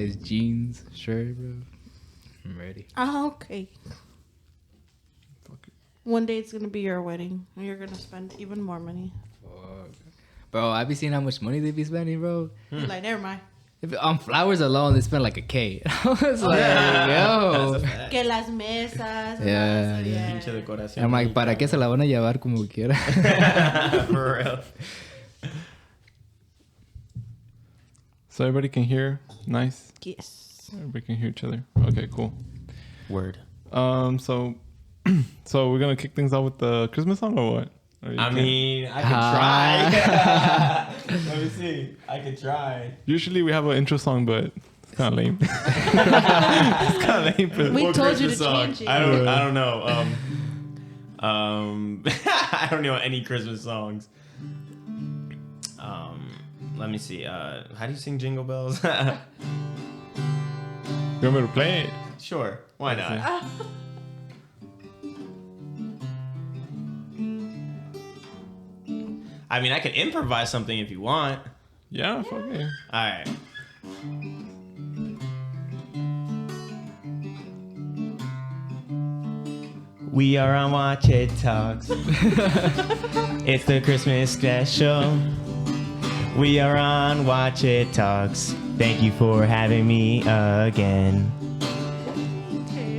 nice jeans shirt, bro. I'm ready. Okay. One day it's gonna be your wedding, and you're gonna spend even more money. Fuck. Bro, I be seeing how much money they be spending, bro. You're like, never mind. If, on flowers alone, they spend like $1,000. I was like, yo. Que las mesas. Yeah, yeah. Pinche decoración. I'm like, ¿para qué se la van a llevar como quiera? For real. So everybody can hear? Nice. Yes. Everybody can hear each other. Okay, cool. Word. So we're gonna kick things off with the Christmas song or what? Or I can't? mean, I can try. Let me see. I can try. Usually we have an intro song, but it's kind of lame. It's kind of lame. But We What told you to Christmas song? change it. I don't know. I don't know any Christmas songs. Let me see. How do you sing Jingle Bells? you want me to play it? Sure. Why not? I mean, I can improvise something if you want. Yeah, fuck it. All right. We are on Huachetalks. It's the Christmas special. We are on Huachetalks. Thank you for having me again.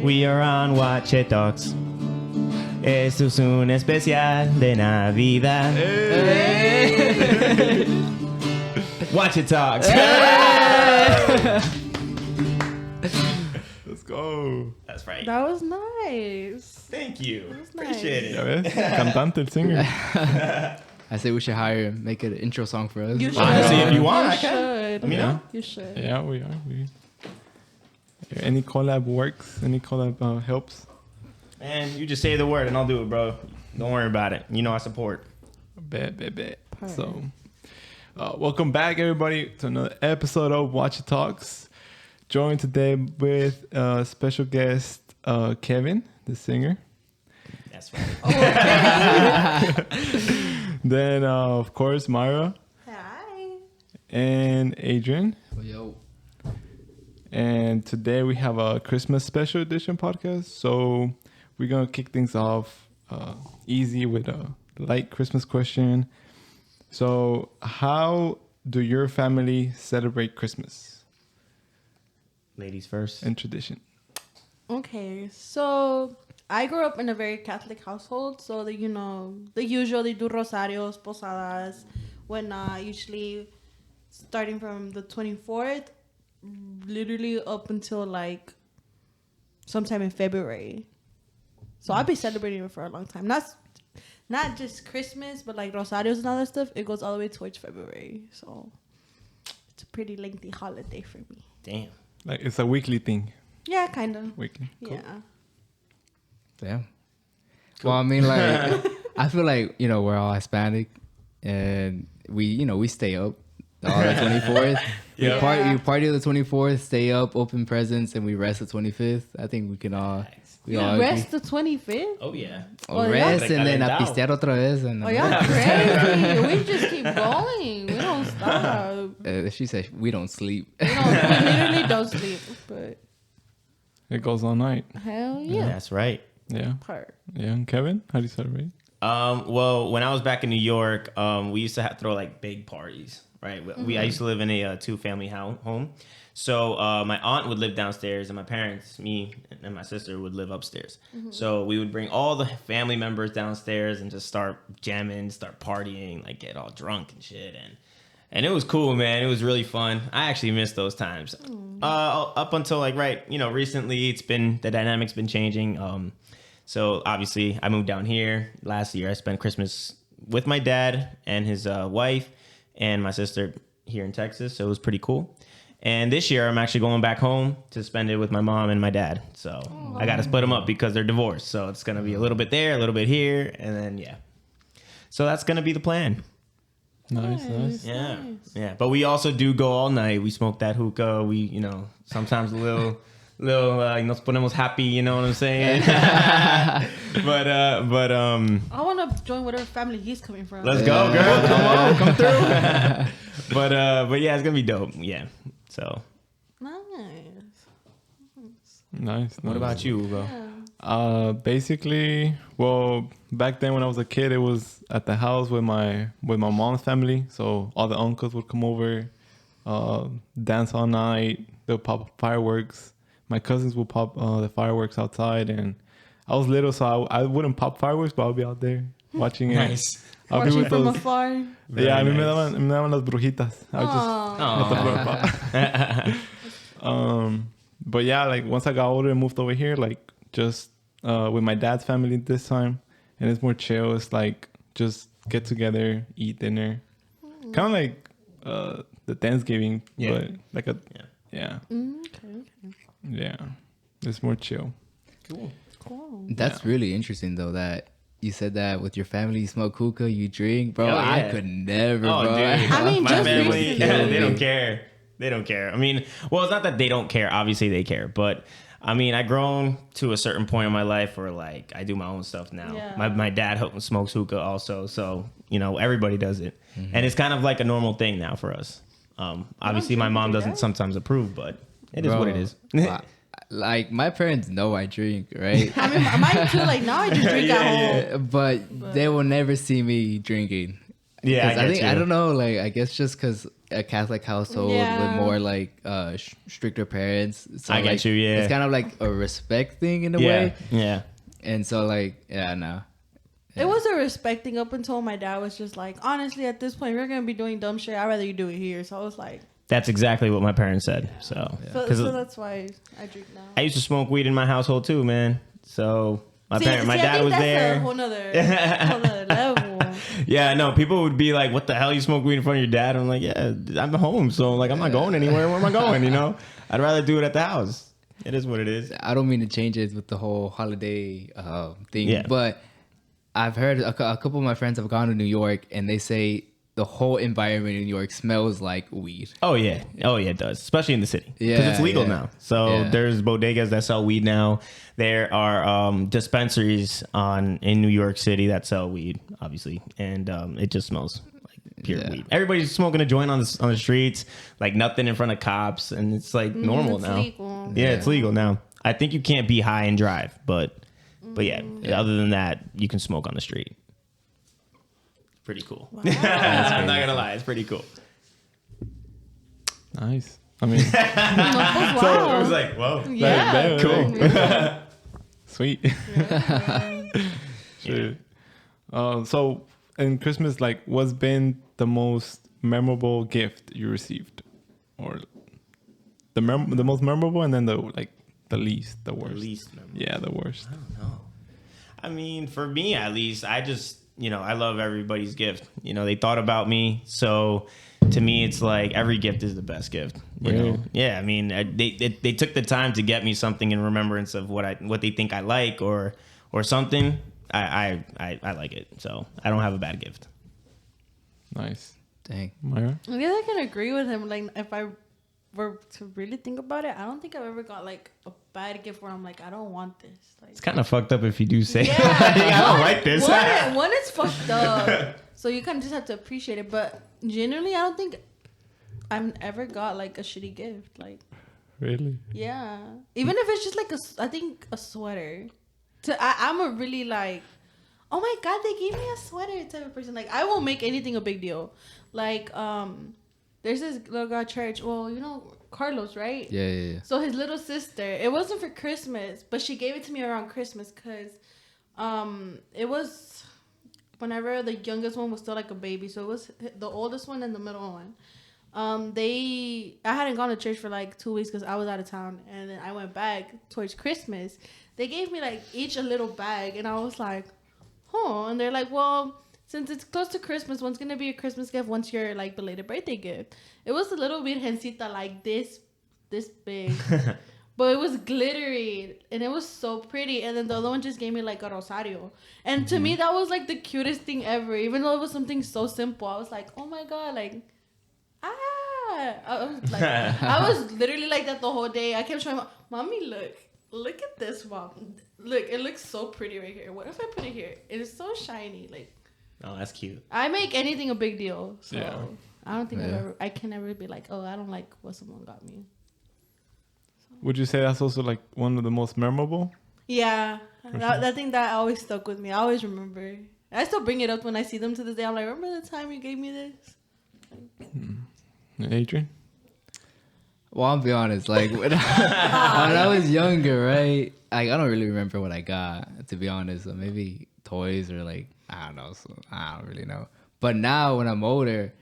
We are on Huachetalks. Esto es un especial de Navidad. Huachetalks. Let's go. That's right. That was nice. Thank you. was nice. Appreciate Ya it. ves? Cantante, el singer. I say we should hire him, make an intro song for us. You should. Honestly, if you want, I You can. should. Let me know. You should. Yeah, we are. Any collab works? Any collab helps? Man, you just say the word and I'll do it, bro. Don't worry about it. You know I support. Bet. Perfect. So, welcome back, everybody, to another episode of Watch It Talks. Joined today with special guest Kevin, the singer. That's right. Then, of course, Myra Hi. and Adrian. Yo. And today we have a Christmas special edition podcast. So we're going to kick things off easy with a light Christmas question. So how do your family celebrate Christmas Ladies first. and tradition? Okay, so I grew up in a very Catholic household, so they usually do rosarios, posadas, whatnot. Usually, starting from the 24th, literally up until like sometime in February. So I've been celebrating it for a long time. Not just Christmas, but like rosarios and all that stuff. It goes all the way towards February, so it's a pretty lengthy holiday for me. Damn. Like it's a weekly thing. Yeah, kind of. Weekly. Cool. Yeah. Damn. Well, I mean, like, I feel like, we're all Hispanic and we stay up all the 24th. Yeah. You party the 24th, stay up, open presents, and we rest the 25th. I think we can all... We all Rest the 25th? Oh, yeah. rest and then a Recalentado. pistear otra vez. And Oh, y'all crazy. We just keep going. We don't stop. she said we don't sleep. We literally don't sleep. But It goes all night. hell yeah. That's right. Yeah. Part. Yeah. And Kevin, how do you celebrate? Well, when I was back in New York, we used to throw like big parties, right? I used to live in a two-family home. So my aunt would live downstairs and my parents, me and my sister, would live upstairs. So we would bring all the family members downstairs and just start jamming, start partying, like get all drunk and shit. And it was cool, man. It was really fun. I actually miss those times. Up until like, recently the dynamic's been changing. So obviously I moved down here last year. I spent Christmas with my dad and his wife and my sister here in Texas. So it was pretty cool. And this year I'm actually going back home to spend it with my mom and my dad. So I got to split them up because they're divorced. So it's going to be a little bit there, a little bit here. And then, yeah. So that's going to be the plan. Nice. Yeah. Yeah. But we also do go all night. We smoke that hookah. We, sometimes a little, nos ponemos happy, you know what I'm saying? but I want to join whatever family he's coming from. let's go, girl. Come through. but yeah, it's going to be dope. Yeah. So Nice. What about you, Hugo? Basically, well, back then when I was a kid, it was at the house with my mom's family. So all the uncles would come over, dance all night. They'll pop fireworks. My cousins would pop the fireworks outside, and I was little, so I wouldn't pop fireworks, but I'll be out there watching it. Nice. I'll be Watching with from those. afar. Yeah, a mí nice. me daban las brujitas. I would just Aw. but yeah, like once I got older and moved over here, like just with my dad's family this time, and it's more chill. It's like just get together, eat dinner, kind of like the Thanksgiving, but like a yeah. It's more chill. Cool. That's really interesting though that you said that with your family you smoke hookah, you drink, bro. Oh, yeah. I could never, Oh, bro. dude. I mean, My just family, recently. they don't care. They don't care. I mean, well, it's not that they don't care. Obviously, they care. But, I mean, I grown to a certain point in my life where, like, I do my own stuff now. Yeah. My dad smokes hookah also. So, you know, everybody does it. And it's kind of like a normal thing now for us. Obviously, my drink mom with your doesn't dad? sometimes approve, but it is Bro, what it is. like my parents know I drink, right? I mean, mine too. Like now, I just drink at home. But they will never see me drinking. Yeah, 'Cause I think I don't know. Like I guess just because a Catholic household Yeah. with more like stricter parents. So I get like, you, yeah. It's kind of like a respect thing in a Yeah, way. yeah. And so like no. It was a respect thing up until my dad was just like, honestly, at this point, we're gonna be doing dumb shit. I'd rather you do it here. So I was like, That's exactly what my parents said. So, so 'Cause that's why I drink now. I used to smoke weed in my household too, man. So my See, dad I think was that's there. A whole nother level. Yeah, no, people would be like, "What the hell? You smoke weed in front of your dad?" I'm like, "Yeah, I'm home, so like I'm not going anywhere. Where am I going? You know, I'd rather do it at the house. It is what it is." I don't mean to change it with the whole holiday thing, Yeah. but I've heard a couple of my friends have gone to New York and they say the whole environment in New York smells like weed. Oh yeah, it does, especially in the city because Yeah, it's legal yeah. now. So Yeah. there's bodegas that sell weed now. There are dispensaries in New York City that sell weed, obviously, and it just smells like pure Yeah. weed. Everybody's smoking a joint on the streets, like nothing in front of cops, and it's like normal it's now. legal. Yeah, it's legal now. I think you can't be high and drive, but yeah, other than that, you can smoke on the street. Pretty cool. I'm not gonna lie, it's pretty cool. Nice. I mean, Wow. So it was like, whoa. Yeah. Cool. sweet. Sure. So in Christmas, like, what's been the most memorable gift you received, or the most memorable, and then the least, the worst? Least memorable. Yeah, the worst. I mean, for me at least, I just, I love everybody's gift. They thought about me. So to me, it's like every gift is the best gift. You know? Yeah, I mean, they took the time to get me something in remembrance of what they think I like or something. I like it. So I don't have a bad gift. Nice. Dang. Myra? I guess I can agree with him. Like, if I were to really think about it, I don't think I've ever got like a bad gift where I'm like, I don't want this. Like, It's kind of fucked up if you do say, yeah, I don't like this. One is fucked up. So you kind of just have to appreciate it. But generally, I don't think I've ever got like a shitty gift. Like, Really? yeah, even if it's just like I think a sweater. I'm a really like, oh my god, they gave me a sweater type of person. Like, I won't make anything a big deal. Like, there's this little guy at church. Well, Carlos, right? Yeah. So his little sister, it wasn't for Christmas, but she gave it to me around Christmas because it was whenever the youngest one was still like a baby. So it was the oldest one and the middle one. I hadn't gone to church for like 2 weeks because I was out of town, and then I went back towards Christmas. They gave me like each a little bag, and I was like, huh. And they're like, well, since it's close to Christmas, one's gonna be a Christmas gift, one's your like belated birthday gift. It was a little virgencita like this big, but it was glittery and it was so pretty. And then the other one just gave me like a rosario, and to me that was like the cutest thing ever. Even though it was something so simple, I was like, oh my god, like I was literally like that the whole day. I kept showing mommy, look at this, mom. Look, it looks so pretty right here. What if I put it here? It is so shiny. Like, Oh, that's cute. I make anything a big deal. So Yeah. I don't think Yeah. I can never be like, oh, I don't like what someone got me. would you say that's also like one of the most memorable? Yeah, that thing that always stuck with me. I always remember. I still bring it up when I see them to this day. I'm like, remember the time you gave me this? Adrian? Well, I'll be honest. Like when I was younger, right? Like I don't really remember what I got, to be honest. So maybe toys or like I don't know. So I don't really know. But now when I'm older,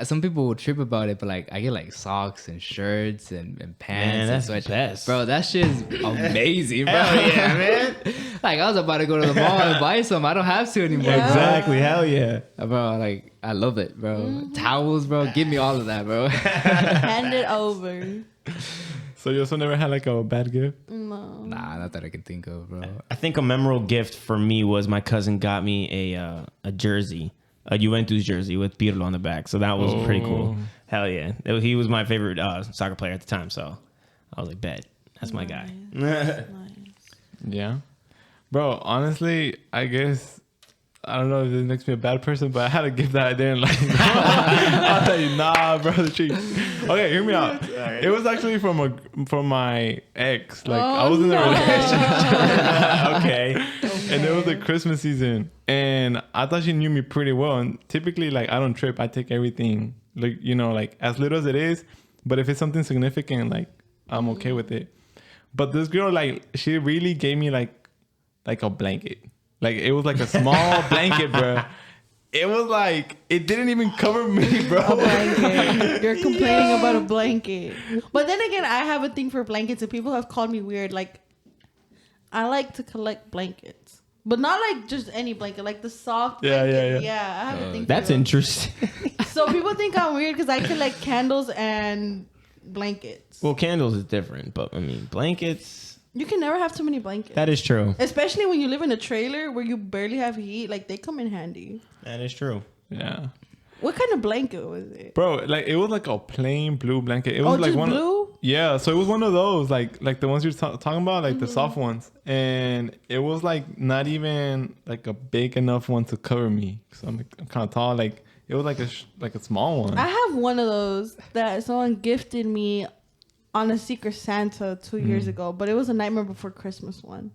some people will trip about it. But like I get like socks and shirts and pants. Man, that's and the best. Bro, that shit is amazing, bro. Hell yeah, man. Like I was about to go to the mall and buy some. I don't have to anymore. Yeah. Exactly. Hell yeah. Bro, like I love it, bro. Towels, bro. Give me all of that, bro. Hand it over. So you also never had like a bad gift? No. Nah, not that I can think of, bro. I think a memorable gift for me was my cousin got me a jersey, a Juventus jersey with Pirlo on the back. So that was pretty cool. Hell yeah. He was my favorite soccer player at the time. So I was like, bet. That's my guy. Nice. Yeah. Bro, honestly, I guess I don't know if this makes me a bad person, but I had a gift that I didn't like. I'll tell you, nah, bro. Okay, hear me out. It was actually from my ex. Like I was in a relationship. Okay. And it was the Christmas season, and I thought she knew me pretty well. And typically, like I don't trip. I take everything, like like as little as it is. But if it's something significant, like I'm okay with it. But this girl, like, she really gave me like a blanket. Like it was like a small blanket, bro. It was like it didn't even cover me, bro. A blanket. You're complaining about a blanket. But then again, I have a thing for blankets, and people have called me weird. Like, I like to collect blankets, but not like just any blanket, like the soft blanket. Yeah, I have a thing for That's those. interesting. So people think I'm weird because I collect candles and blankets. Well, candles is different, but I mean, blankets. You can never have too many blankets. That is true. Especially when you live in a trailer where you barely have heat. Like, they come in handy. That is true. Yeah. What kind of blanket was it? Bro, like it was like a plain blue blanket. It was like just one blue? Yeah, so it was one of those like the ones you're talking about, like the soft ones. And it was like not even like a big enough one to cover me. So I'm kind of tall. Like it was like a small one. I have one of those that someone gifted me on a Secret Santa 2 years ago, but it was a Nightmare Before Christmas one.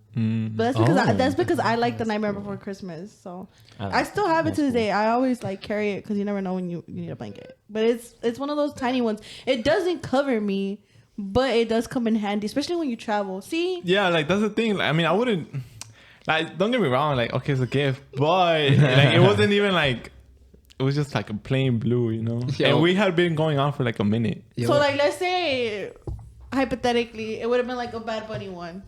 But that's because I like the Nightmare Before Christmas. So I still have it to this day. I always like carry it because you never know when you need a blanket. But it's one of those tiny ones. It doesn't cover me, but it does come in handy, especially when you travel. See? Yeah, like that's the thing. Like, I mean, I wouldn't like. Don't get me wrong. Like, okay, it's a gift, but like it wasn't even like. It was just like a plain blue, Yo. And we had been going on for like a minute. Yo. So like, let's say hypothetically, it would have been like a Bad Bunny one.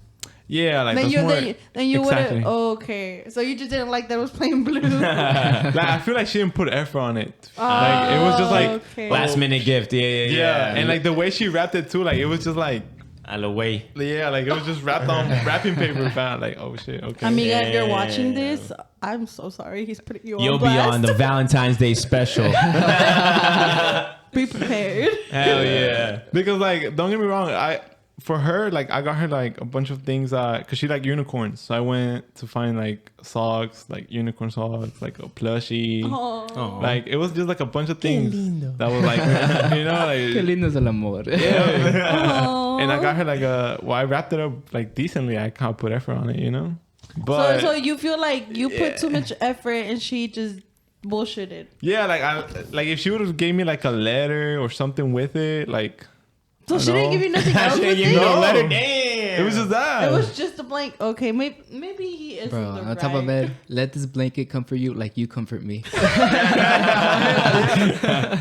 Yeah, like Then that's you would exactly. have. Okay, so you just didn't like that it was plain blue. Like I feel like she didn't put effort on it. Like it was just like okay. Last minute gift. Yeah. and like the way she wrapped it too, like it was just like Out of the way. like it was just wrapped on wrapping paper. Found like oh shit, okay. Amiga, if you're watching this, I'm so sorry. He's putting you on You'll be blast. on the Valentine's Day special. Be prepared. Hell yeah. Because like don't get me wrong, for her like I got her like a bunch of things because she like unicorns. So I went to find like socks, like unicorn socks, like a plushie. Oh. Like it was just like a bunch of things that was like Qué like lindo es el amor. Oh. and I got her like I wrapped it up like decently. I can't put effort on it, But So you feel like you put too much effort and she just bullshitted. yeah, like if she would have gave me like a letter or something with it, like So I she didn't know. give you nothing else with You it? know, No. let her damn. it was just that. It was just a blank. Okay, maybe he is Bro, the on right. top of that, let this blanket comfort you like you comfort me.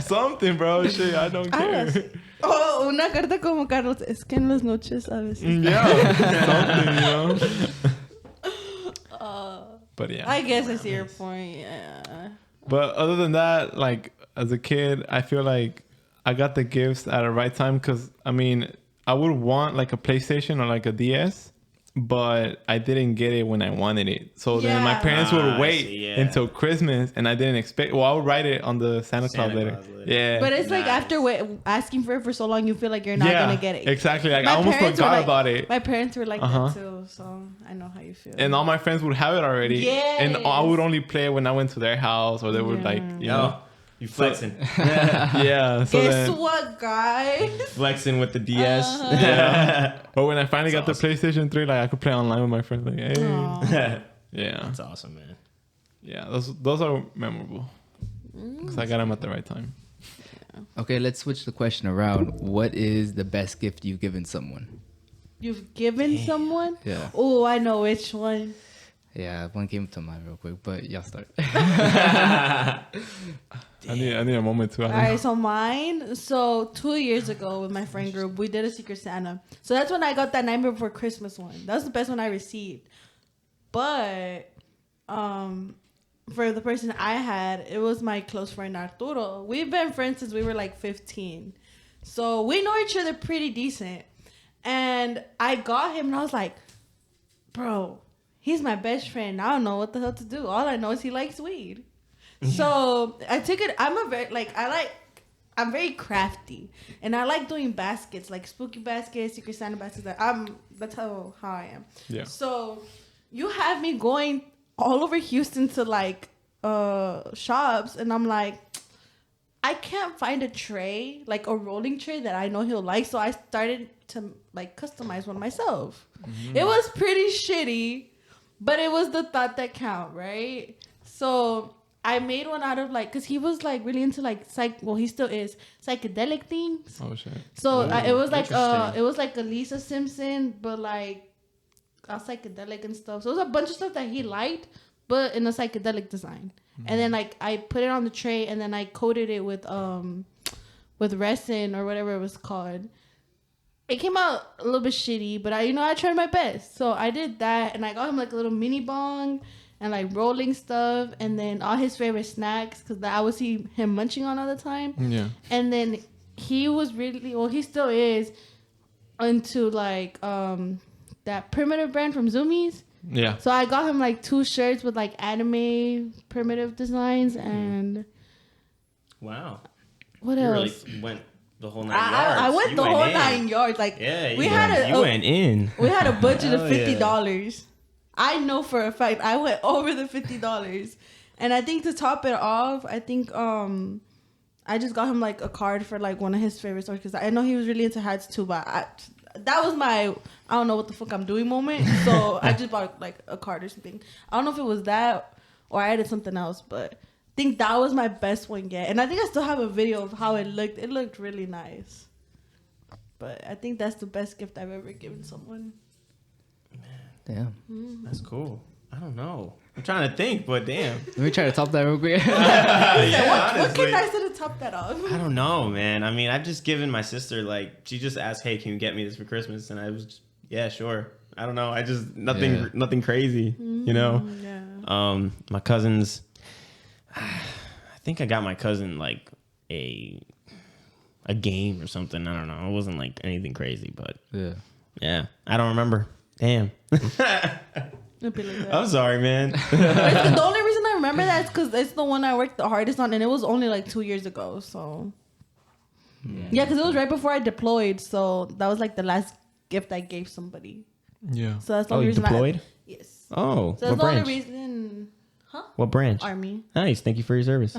something, bro. Shit, I don't care. Oh, una carta como Carlos. Es que en las noches a veces. Yeah, something, But yeah. I guess I see your point. Yeah. But other than that, like as a kid, I feel like I got the gifts at the right time because I mean, I would want like a PlayStation or like a DS, but I didn't get it when I wanted it. So then my Yeah. parents would I wait see, yeah. until Christmas, and I didn't expect. Well, I would write it on the Santa Claus Santa letter. Claus letter. Yeah, But it's like Nice. after asking for it for so long, you feel like you're not gonna get it. Exactly. Like My I almost parents were forgot like- about it. My parents were like Uh-huh. that too, so I know how you feel. And all my friends would have it already. Yes. And I would only play it when I went to their house or they would Yeah. like, you Yo, know. You flexing. Yeah. So Guess then, what, guys? Flexing with the DS. yeah. But when I finally got That's the PlayStation 3, like I could play online with my friends. Like, hey. Aw. Yeah. That's awesome, man. Yeah. Those are memorable. Because I got them at the right time. Okay, let's switch the question around. What is the best gift you've given someone? You've given someone? Yeah. Oh, I know which one. Yeah, one came to mind real quick, but y'all start. I need a moment to. All right, so mine. So 2 years ago with my friend group, we did a Secret Santa. So that's when I got that Nightmare Before Christmas one. That was the best one I received. But for the person I had, it was my close friend Arturo. We've been friends since we were like 15. So we know each other pretty decent. And I got him and I was like, bro, he's my best friend. I don't know what the hell to do. All I know is he likes weed. So I took it. I'm very crafty, and I like doing baskets, like spooky baskets, Secret Santa baskets. That's how I am. Yeah. So you have me going all over Houston to like shops, and I'm like, I can't find a tray, like a rolling tray that I know he'll like. So I started to like customize one myself. Mm-hmm. It was pretty shitty, but it was the thought that count, right? So I made one out of like, cause he was like really into like he still is psychedelic things. Oh shit. So it was like interesting. a Lisa Simpson, but like a psychedelic and stuff. So it was a bunch of stuff that he liked, but in a psychedelic design. Mm-hmm. And then like I put it on the tray, and then I coated it with resin or whatever it was called. It came out a little bit shitty, but I tried my best. So I did that, and I got him like a little mini bong and like rolling stuff, and then all his favorite snacks, because I would see him munching on all the time. Yeah. And then he was he still is into like that Primitive brand from Zoomies. Yeah. So I got him like 2 shirts with like anime Primitive designs, and Wow. what You else? really went the whole 9 yards. I went You the whole in. 9 yards. Like Yeah, we you had went in. we had a budget of Hell yeah. $50. I know for a fact I went over the $50. And I think to top it off, I think I just got him like a card for like one of his favorite stores, because I know he was really into hats too, but that was my I don't know what the fuck I'm doing moment. So I just bought like a card or something. I don't know if it was that or I added something else, but I think that was my best one yet. And I think I still have a video of how it looked. It looked really nice. But I think that's the best gift I've ever given someone. Damn. That's cool. I don't know. I'm trying to think, but damn. Let me try to top that real quick. What honestly. can I say to top that off? I don't know, man. I mean, I've just given my sister, like, she just asked, hey, can you get me this for Christmas? And I was just, yeah, sure. I don't know. I just, nothing crazy, you know? Yeah. My cousins, I think I got my cousin, like, a game or something. I don't know. It wasn't, like, anything crazy, but yeah. I don't remember. Damn. It'd be like that. I'm sorry, man. The only reason I remember that is because it's the one I worked the hardest on, and it was only like 2 years ago. So yeah, because it was right before I deployed, so that was like the last gift I gave somebody. Yeah. So that's the Oh, only you reason. deployed? Yes. Oh, So that's what the only branch? reason. Huh? What branch? Army. Nice. Thank you for your service.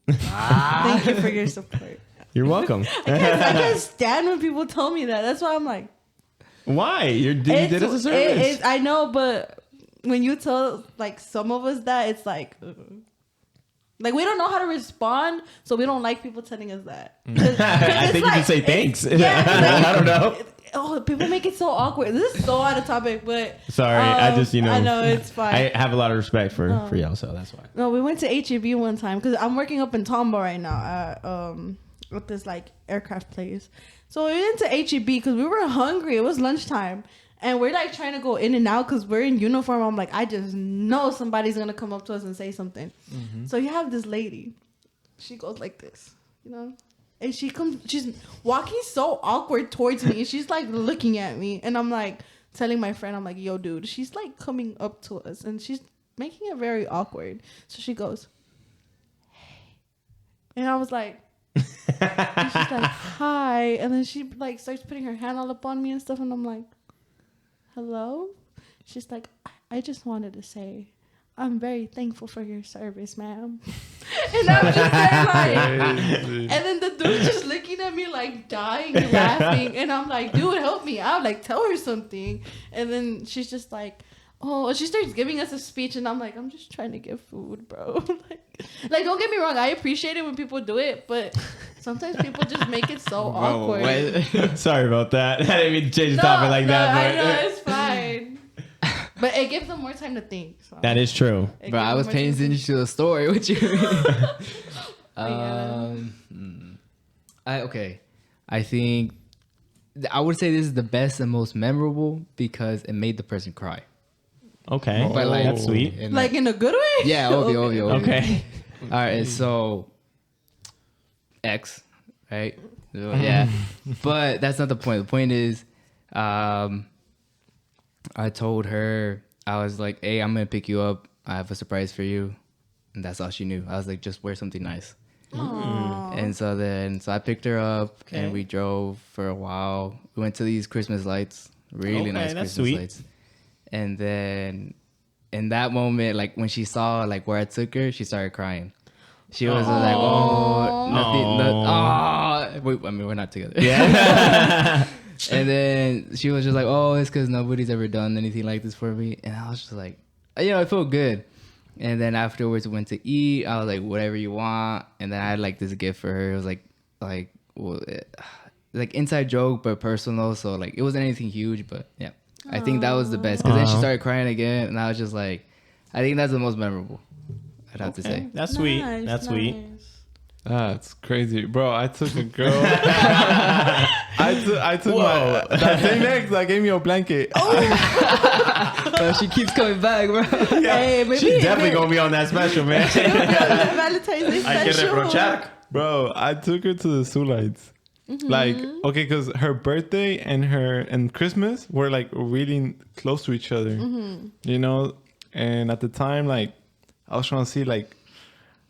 Thank you for your support. You're welcome. I can't stand when people tell me that. That's why I'm like, Why? You did as a service. I know, but when you tell like some of us that, it's like we don't know how to respond, so we don't like people telling us that. 'Cause I it's think you should say thanks. Yeah, I don't know. Oh, people make it so awkward. This is so out of topic, but Sorry, I just I know it's fine. I have a lot of respect for y'all, so that's why. No, we went to HEB one time because I'm working up in Tombo right now at with this like aircraft place. So we went to HEB because we were hungry. It was lunchtime, and we're like trying to go in and out because we're in uniform. I'm like, I just know somebody's gonna come up to us and say something. Mm-hmm. So you have this lady. She goes like this, you know, and she's walking so awkward towards me, and she's like looking at me, and I'm like telling my friend, I'm like, yo, dude, she's like coming up to us, and she's making it very awkward. So she goes, hey, and I was like. And she's like, hi, and then she like starts putting her hand all up on me and stuff, and I'm like, hello. She's like, I just wanted to say I'm very thankful for your service, ma'am. And I'm just like, and then the dude's just looking at me like dying laughing. And I'm like, dude, help me out. Like, tell her something. And then she's just like, oh, she starts giving us a speech. And I'm like, I'm just trying to get food, bro. like, don't get me wrong. I appreciate it when people do it. But sometimes people just make it so awkward. Sorry about that. I didn't mean to change the topic like that. But I know, it's fine. But it gives them more time to think. So. That is true. Bro, I was paying attention to the story. What you mean? Okay. I think I would say this is the best and most memorable because it made the person cry. Okay. But like, that's sweet. And like in a good way? Yeah, obvio. Okay. All right, so X, right? So, yeah. But that's not the point. The point is, I told her, I was like, hey, I'm going to pick you up. I have a surprise for you. And that's all she knew. I was like, just wear something nice. And so I picked her up and we drove for a while. We went to these Christmas lights, really nice Christmas sweet. lights. And then in that moment, like when she saw like where I took her, she started crying. She was like, oh, nothing. Wait, I mean, we're not together. Yeah. And then she was just like, oh, it's because nobody's ever done anything like this for me. And I was just like, it felt good. And then afterwards we went to eat. I was like, whatever you want. And then I had like this gift for her. It was like inside joke, but personal. So like it wasn't anything huge, but yeah. I think that was the best. Because then she started crying again. And I was just like, I think that's the most memorable, I'd have to say. That's sweet. That's sweet. That's crazy, bro. I took a girl. I took that same ex that gave me a blanket. Bro, she keeps coming back, bro. Hey, maybe She's definitely gonna be on that special, man. Valentine's Day I can special. reprochar. Bro, I took her to the Sulites. Like, okay, because her birthday and Christmas were like really close to each other, you know? And at the time, like, I was trying to see like,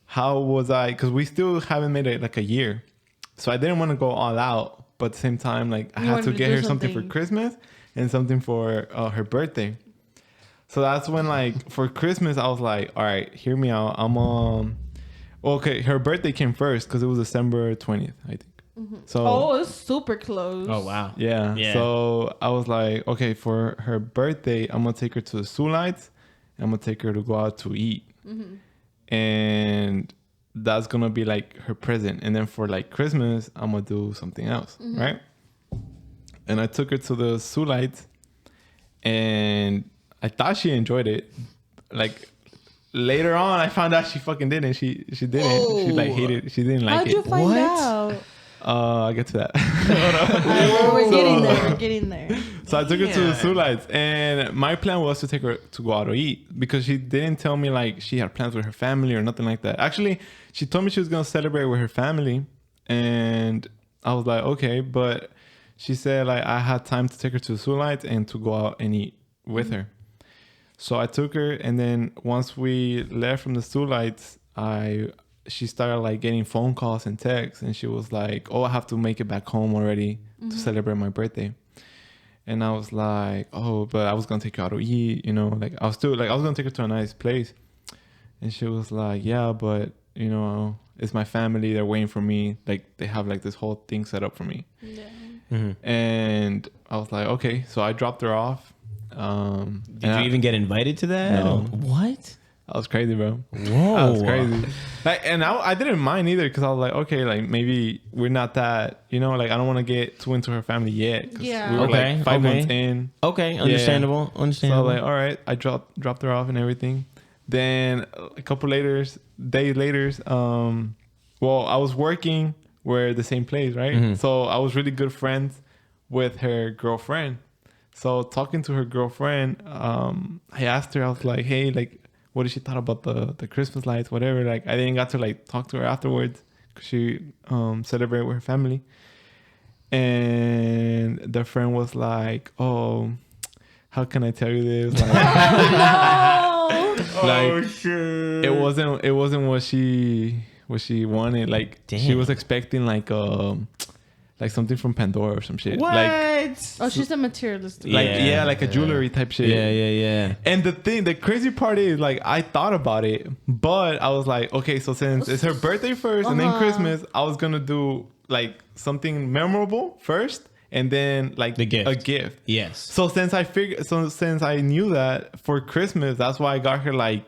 how was I, because we still haven't made it like a year. So I didn't want to go all out, but at the same time, like I had to get her something for Christmas and something for her birthday. So that's when like for Christmas, I was like, all right, hear me out. Okay, her birthday came first because it was December 20th, I think. So it's super close. Oh, wow. yeah. So I was like, okay, for her birthday, I'm going to take her to the Sulites. And I'm going to take her to go out to eat. And that's going to be like her present. And then for like Christmas, I'm going to do something else. Right. And I took her to the Sulites. And I thought she enjoyed it. Like later on, I found out she fucking didn't. She didn't. Whoa. She like hated it. She didn't like it. How'd you find out? I'll get to that. We're getting there. So I took her to the Sulites, and my plan was to take her to go out to eat because she didn't tell me like she had plans with her family or nothing like that. Actually, she told me she was gonna celebrate with her family, and I was like, okay, but she said like I had time to take her to the Sulites and to go out and eat with her. So I took her, and then once we left from the Sulites, she started like getting phone calls and texts, and she was like, oh, I have to make it back home already to celebrate my birthday. And I was like, oh, but I was gonna take her out to eat, you know, like I was gonna take her to a nice place. And she was like, yeah, but you know, it's my family, they're waiting for me, like they have like this whole thing set up for me. And I was like, okay. So I dropped her off. Did you even get invited to that? No. What? That was crazy, bro. Whoa. That was crazy. Like, and I didn't mind either because I was like, okay, like maybe we're not that, you know, like I don't want to get too into her family yet. Yeah. We were like 5 months in. Okay, understandable. Yeah. Understandable. So I was like, all right, I dropped her off and everything. Then a couple days later, well, I was working where the same place, right? So I was really good friends with her girlfriend. So talking to her girlfriend, I asked her, I was like, hey, like, what did she thought about the Christmas lights, whatever. Like, I didn't got to like talk to her afterwards because she celebrated with her family. And the friend was like, oh, how can I tell you this? Like, like shit. it wasn't what she wanted. Like, damn. she was expecting like like something from Pandora or some shit. What? Like Oh, she's a materialist. Yeah. like a jewelry type shit. Yeah. And the crazy part is, like, I thought about it, but I was like, okay, so since it's her birthday first and then Christmas, I was gonna do like something memorable first, and then like The gift. a gift. Yes. So since I knew that for Christmas, that's why I got her like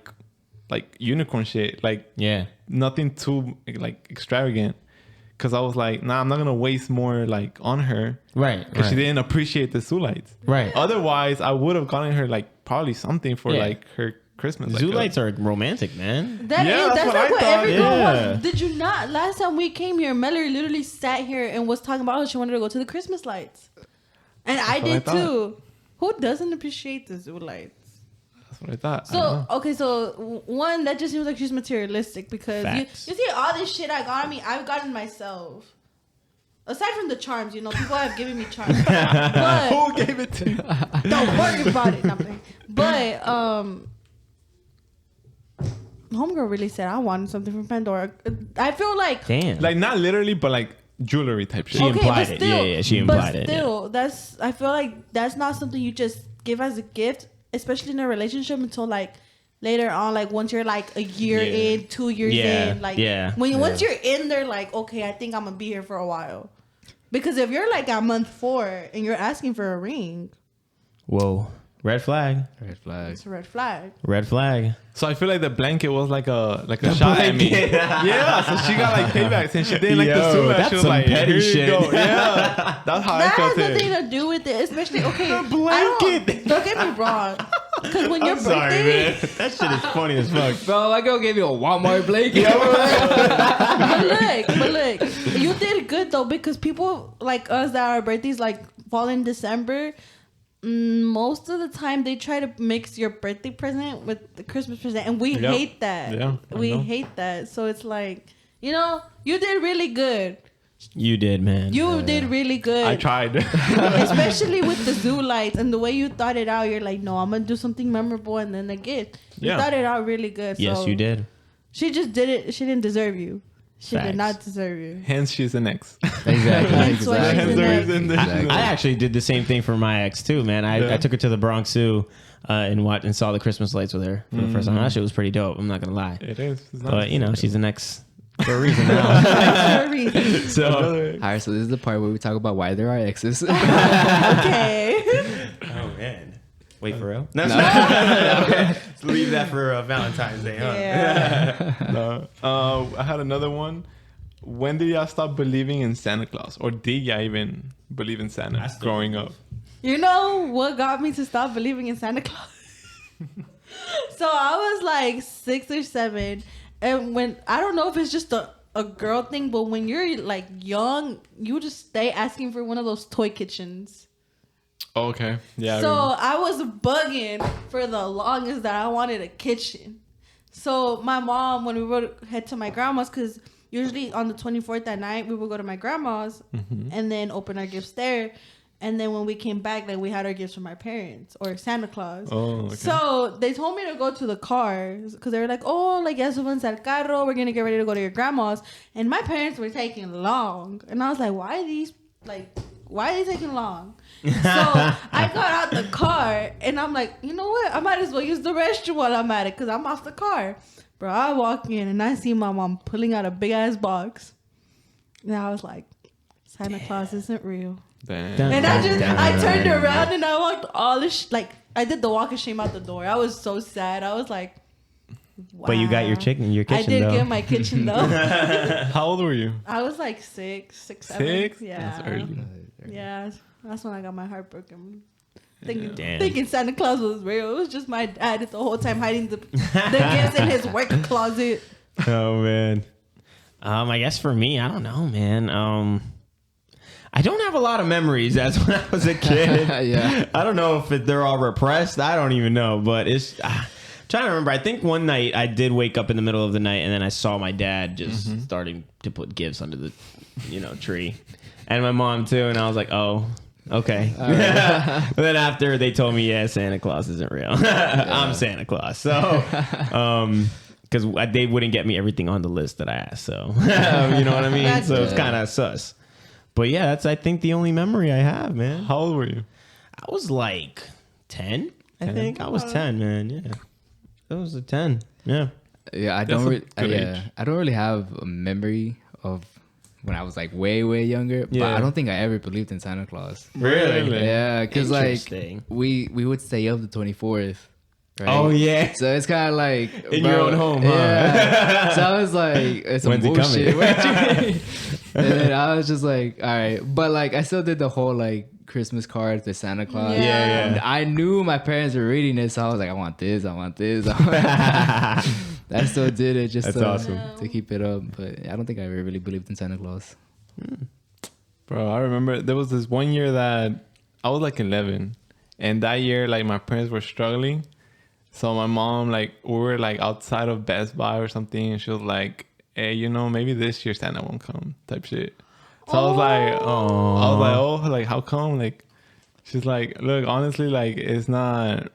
unicorn shit, like Yeah. nothing too like extravagant. Cause I was like, nah, I'm not gonna waste more like on her, Right. because she didn't appreciate the Zoolites. Right. Otherwise, I would have gotten her like probably something for like her Christmas. Zoo like, lights are romantic, man. That's what like I what thought, every girl yeah. wants. Did you not? Last time we came here, Melody literally sat here and was talking about how she wanted to go to the Christmas lights. And I what I did thought. too. Who doesn't appreciate the zoo lights? That's what I thought. I don't So, know. okay, so one, that just seems like she's materialistic because you Facts. see all this shit I got on me, I've gotten myself. Aside from the charms, you know, people have given me charms. But Who gave it to you? don't worry about it. No, I'm playing. But homegirl really said I wanted something from Pandora. I feel like Damn. Like not literally, but like jewelry type shit. She implied it. Yeah, she implied it, But still, I feel like that's not something you just give as a gift, especially in a relationship until like later on, like once you're like a year in, 2 years Yeah, in, like yeah. once you're in there, like okay, I think I'm gonna be here for a while. Because if you're like at month 4 and you're asking for a ring, Whoa. Red flag. Red flag. it's a red flag. Red flag. So I feel like the blanket was like a shot at me. blanket. Yeah, so she got like payback since she didn't like the Yo, suit. that's She was some like, petty here you shit. go. Yeah, that's how I That felt has it. nothing to do with it, especially okay. blanket. Don't get me wrong, because when your I'm sorry, birthday, man. That shit is funny as fuck. Bro, I go give you a Walmart blanket. but look, you did good though because people like us that our birthdays like fall in December. Most of the time they try to mix your birthday present with the Christmas present, and we Yep. hate that. Yeah, I we know. hate that. So it's like, you know, you did really good. You did, man. You did really good. I tried. Especially with the zoo lights and the way you thought it out. You're like, no, I'm gonna do something memorable and then a gift. You Yeah. thought it out really good. Yes, so you did. She just did it. She didn't deserve you. She Facts. did not deserve you. Hence, she's an ex. Exactly. That's why she's Hence an the ex. reason that she's an I ex. actually did the same thing for my ex too, man. I took her to the Bronx Zoo and saw the Christmas lights with her for the first time. That shit was pretty dope. I'm not gonna lie. It is. It's But nice. you know, she's an ex for a reason now. For a reason. So Another ex. All right, so this is the part where we talk about why there are exes. Okay. oh man. Wait for real? No. Let's leave that for Valentine's Day, huh? Yeah. No. I had another one. When did y'all stop believing in Santa Claus, or did y'all even believe in Santa I still growing believe. up? You know what got me to stop believing in Santa Claus? So I was like 6 or 7, and when I don't know if it's just a girl thing, but when you're like young, you just stay asking for one of those toy kitchens. Okay. Yeah. I So remember. I was bugging for the longest that I wanted a kitchen. So my mom, when we would head to my grandma's, because usually on the 24th at night, we would go to my grandma's and then open our gifts there. And then when we came back, like we had our gifts from my parents or Santa Claus. Oh, okay. So they told me to go to the cars because they were like, oh, like, ya súbanse al carro. We're going to get ready to go to your grandma's. And my parents were taking long. And I was like, why are they taking long? So I got out the car and I'm like, you know what? I might as well use the restroom while I'm at it because I'm off the car. Bro, I walk in and I see my mom pulling out a big ass box. And I was like, Santa Claus isn't real. Damn. And I turned around and I walked all this, I did the walk of shame out the door. I was so sad. I was like, wow. But you got your kitchen I did though. get my kitchen though. How old were you? I was like 6, 7. 6? Yeah. That's early. Yeah. That's when I got my heart broken. Damn. Thinking Santa Claus was real. It was just my dad the whole time hiding the gifts in his work closet. Oh man. I guess for me, I don't know, man. I don't have a lot of memories as when I was a kid. Yeah. I don't know if they're all repressed. I don't even know, but it's trying to remember. I think one night I did wake up in the middle of the night and then I saw my dad just starting to put gifts under the, tree, and my mom too. And I was like, oh, okay. But then after they told me, yeah, Santa Claus isn't real. I'm Santa Claus. So, because they wouldn't get me everything on the list that I asked. So, you know what I mean? That's So it's good. kind of sus. But yeah, that's I think the only memory I have, man. How old were you? I was like 10. I 10? think I was 10, man. Yeah, it was a 10. Yeah. Yeah, I That's don't. a good age. I don't really have a memory of when I was like way younger. But Yeah. I don't think I ever believed in Santa Claus. Really? Yeah, because like Interesting. we would stay up the 24th. Right? Oh, yeah. So it's kind of like In your own home, huh? Yeah. So I was like, it's some When's he bullshit. coming? And then I was just like, all right, but like I still did the whole like Christmas cards to Santa Claus. Yeah. Yeah. And I knew my parents were reading it, so I was like, I want this, I want this. I still did it just That's to, awesome. to keep it up, but I don't think I ever really believed in Santa Claus. Bro, I remember there was this one year that I was like 11, and that year like my parents were struggling. So my mom, like, we were like outside of Best Buy or something, and she was like, hey, you know, maybe this year Santa won't come, type shit. So I was like, oh, like, how come? Like, she's like, look, honestly, like, it's not,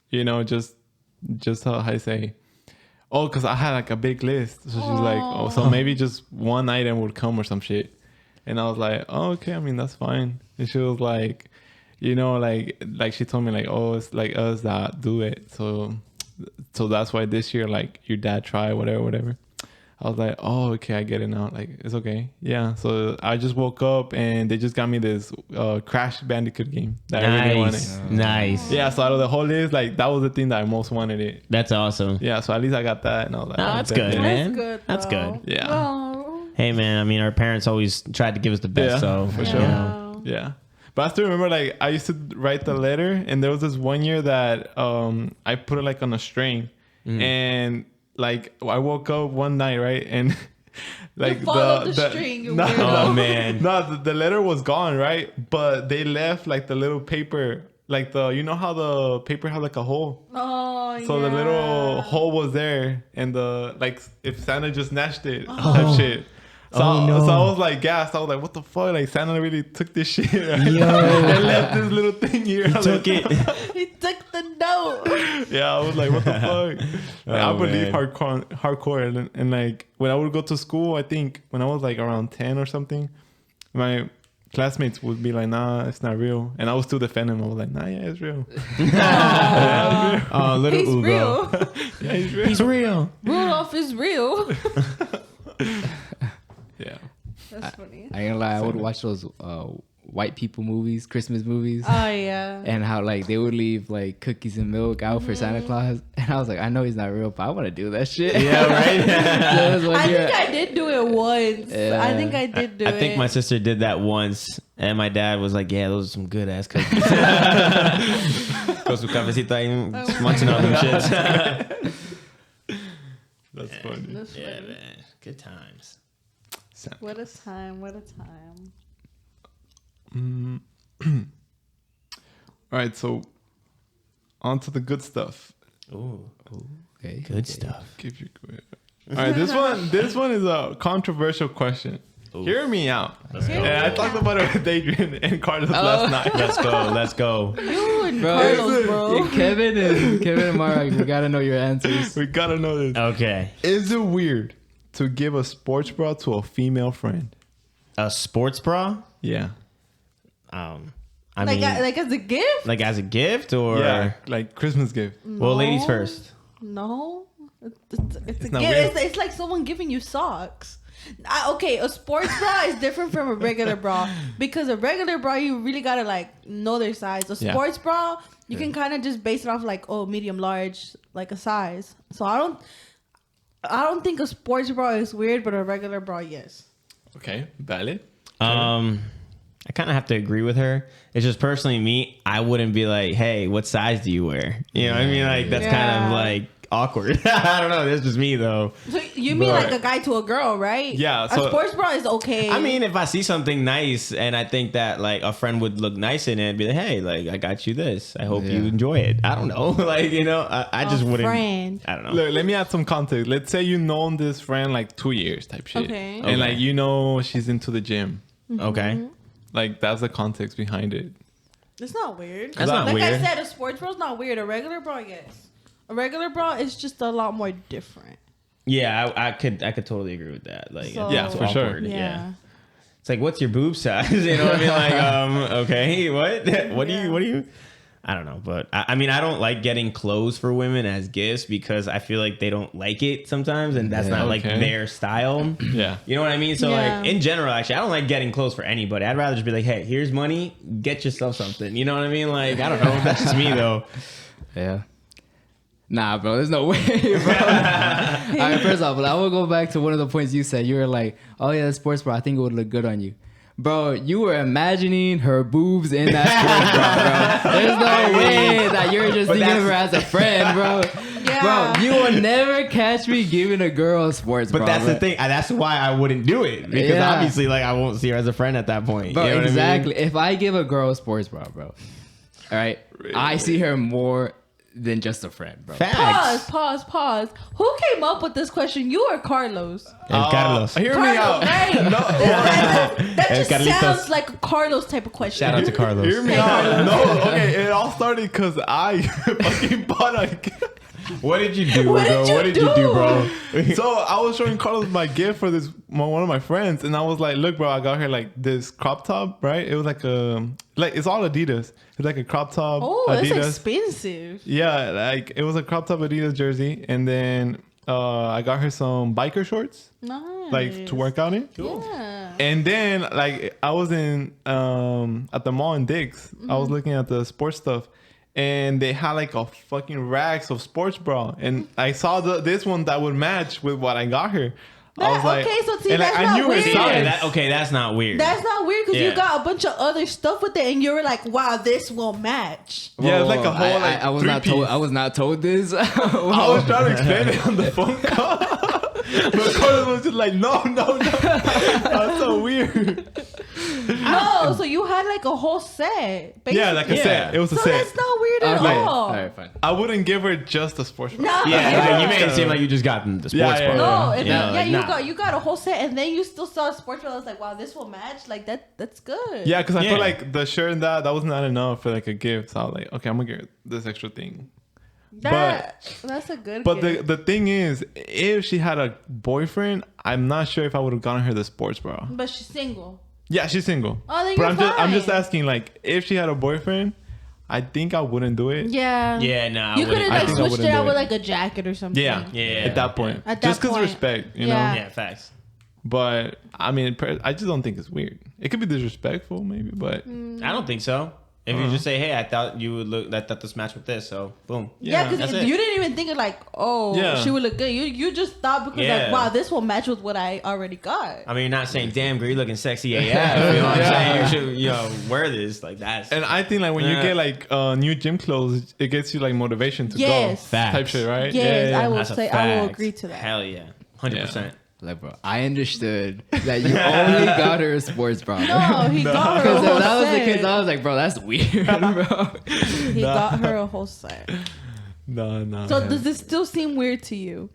you know, just how I say, oh, because I had like a big list. So she's like, oh, so maybe just one item would come or some shit. And I was like, oh, okay, I mean, that's fine. And she was like, you know, like she told me, like, oh, it's like us that do it. So that's why this year, like, your dad tried, whatever. I was like, oh, okay, I get it now. Like, it's okay. Yeah. So I just woke up and they just got me this Crash Bandicoot game that I really wanted. Nice. Yeah. So out of the whole list, like, that was the thing that I most wanted it. That's awesome. Yeah. So at least I got that. And I was like, No, oh, that's definitely. good, man. That's good. That's though. good. Yeah. Well, Hey, man, I mean, our parents always tried to give us the best, Yeah, so. for you sure. know. Yeah. But I still remember, like, I used to write the letter, and there was this one year that I put it, like, on a string. And, like, I woke up one night, right? And, like, followed the string, you weirdo. Oh, man. No, the letter was gone, right? But they left, like, the little paper, like, you know how the paper had, like, a hole? oh, So yeah. the little hole was there, and like, if Santa just snatched it, type shit. So, no. so I was like gassed. I was like, what the fuck? Like, Santa really took this shit, right? Yo. They left this little thing here. I was Took like, it. He took the note. Yeah, I was like, what the fuck? Like, I Oh, believe man. hardcore. And like, when I would go to school, I think when I was like around 10 or something, my classmates would be like, nah, it's not real. And I would still defend him. I was like, nah, yeah, it's real. Oh, little He's Ugo. real. Yeah, he's real. He's real. Rudolph is real. Yeah. That's funny. I ain't gonna lie, I would watch those white people movies, Christmas movies. Oh yeah. And how like they would leave like cookies and milk out for Santa Claus, and I was like, I know he's not real, but I want to do that shit. Yeah, right? So it was one I year- think I did do it once. Yeah. I think I did do it. I think my sister did that once, and my dad was like, "Yeah, those are some good ass cookies." Con su cafecito ahí, munching on them shits. That's funny. That's Yeah, funny. man, good times. What a time! What a time! All right, so on to the good stuff. Ooh, Okay. good stuff. Give you all right, this one is a controversial question. Hear me out. Let's go. Yeah, I talked about it with Adrian and Carlos last night. Let's go. Let's go. You and Bro, Carlos, bro. yeah, Kevin and Mark, we gotta know your answers. We gotta know this. Okay. Is it weird to give a sports bra to a female friend? A sports bra? Yeah. I Like, mean, like as a gift? like as a gift or? Yeah, like Christmas gift. Well, ladies No. first. No. It's a not gift. weird. It's like someone giving you socks. Okay, a sports bra is different from a regular bra because a regular bra you really gotta like know their size. A Yeah. sports bra you can kind of just base it off like medium, large, like a size. So I don't think a sports bra is weird, but a regular bra yes. Okay, valid. I kind of have to agree with her. It's just personally me. I wouldn't be like, "Hey, what size do you wear?" You know what I mean? Like that's kind of Yeah. like awkward. I don't know. That's just me though. So you mean Right. like a guy to a girl, right? Yeah, A so- sports bra is okay. I mean, if I see something nice and I think that like a friend would look nice in it, I'd be like, "Hey, like I got you this. I hope you Yeah. enjoy it." I don't know. Like I just wouldn't. friend. I don't know. Look, let me add some context. Let's say you known this friend like 2 years type shit. Okay. And Okay. like you know she's into the gym. Okay. Like that's the context behind it. It's not weird. That's not like weird. I said, a sports bra is not weird. A regular bra, yes. A regular bra is just a lot more different. Yeah, I could totally agree with that. Like, So- it's Yeah, for sure. awkward. Yeah. It's like, what's your boob size? You know what I mean? Like, okay, what? What do you? I don't know, but I mean, I don't like getting clothes for women as gifts because I feel like they don't like it sometimes, and that's not like their style. Yeah. You know what I mean? So like in general, actually, I don't like getting clothes for anybody. I'd rather just be like, hey, here's money, get yourself something. You know what I mean? Like, I don't know. That's just me though. Yeah. Nah, bro, there's no way, bro. All right, first off, I will go back to one of the points you said. You were like, oh yeah, that's sports bra. I think it would look good on you. Bro, you were imagining her boobs in that sports bra, bro. There's no way that you're just thinking of her as a friend, bro. Yeah. Bro, you will never catch me giving a girl a sports bra. But that's bro. the thing. That's why I wouldn't do it because obviously, like, I won't see her as a friend at that point. Bro, you know exactly. What I mean? If I give a girl a sports bra, bro, all right, really? I see her more than just a friend, bro. Facts. Pause. Who came up with this question? You or Carlos? Carlos. Hear me out. Right? No. That just Carlitos. sounds like a Carlos type of question. Shout out to Carlos. Hear me out. No, okay. It all started because I fucking bought a. What did you do, What bro? did you What did you do, bro? So I was showing Carlos my gift for one of my friends, and I was like, "Look, bro, I got her like this crop top, right? It was like it's all Adidas. It's like a crop top. Oh, Adidas. that's expensive. Yeah, like it was a crop top Adidas jersey, and then I got her some biker shorts, Nice. like to work out in. Yeah. And then like I was in at the mall in Dick's. I was looking at the sports stuff. And they had like a fucking racks of sports bra, and I saw this one that would match with what I got her. I was like, okay, so see, and that's I not knew her weird. size. That's not weird. That's not weird because Yeah. you got a bunch of other stuff with it, and you were like, "Wow, this will match." Yeah, it's like a Whoa, whole like I was not told. three-piece. I was not told this. I was trying to explain it on the phone call, but Carlos was just like, no. That's so weird. No, so you had like a whole set. Basically. Yeah, like a set. It was a So set. that's not weird at Okay. all. All right, fine. I wouldn't give her just a sports bra. No. Yeah, you made it seem like you just got the sports Yeah, bra. No, Yeah. if Yeah, you, like, you nah. got a whole set, and then you still saw a sports bra. I was like, wow, this will match. Like that's good. Yeah, because I Yeah. feel like the shirt and that was not enough for like a gift. So I was like, okay, I'm gonna get this extra thing. That's a good. But gift. the thing is, if she had a boyfriend, I'm not sure if I would have gotten her the sports bra. But she's single. Yeah, she's single. Oh, then but you're I'm just fine. asking, like, if she had a boyfriend, I think I wouldn't do it. Yeah. Yeah, nah. You could have like think I switched wouldn't it out do with it. like a jacket or something. Yeah, Yeah. At that point, At just that because point. respect, you Yeah. Yeah, facts. know. But I mean, I just don't think it's weird. It could be disrespectful, maybe, but I don't think so. If you just say, hey, I thought you would look, I thought this matched with this, so boom. Yeah, that's because it. you didn't even think of like, oh, Yeah. she would look good. You just thought because Yeah. like, wow, this will match with what I already got. I mean, you're not saying, damn, girl, you're looking sexy AF. You know what I'm saying? You should, wear this. Like, that's. and I think like when you get like new gym clothes, it gets you like motivation to Yes. go. Facts. Type shit, right? Yes, I will That's a say I will fact. agree to that. Hell yeah. 100%. Like, bro, I understood that you only got her a sports bra. No, he got her a Because whole if that was the set. case, I was like, bro, that's weird, bro. He got her a whole set. No. So does this still seem weird to you?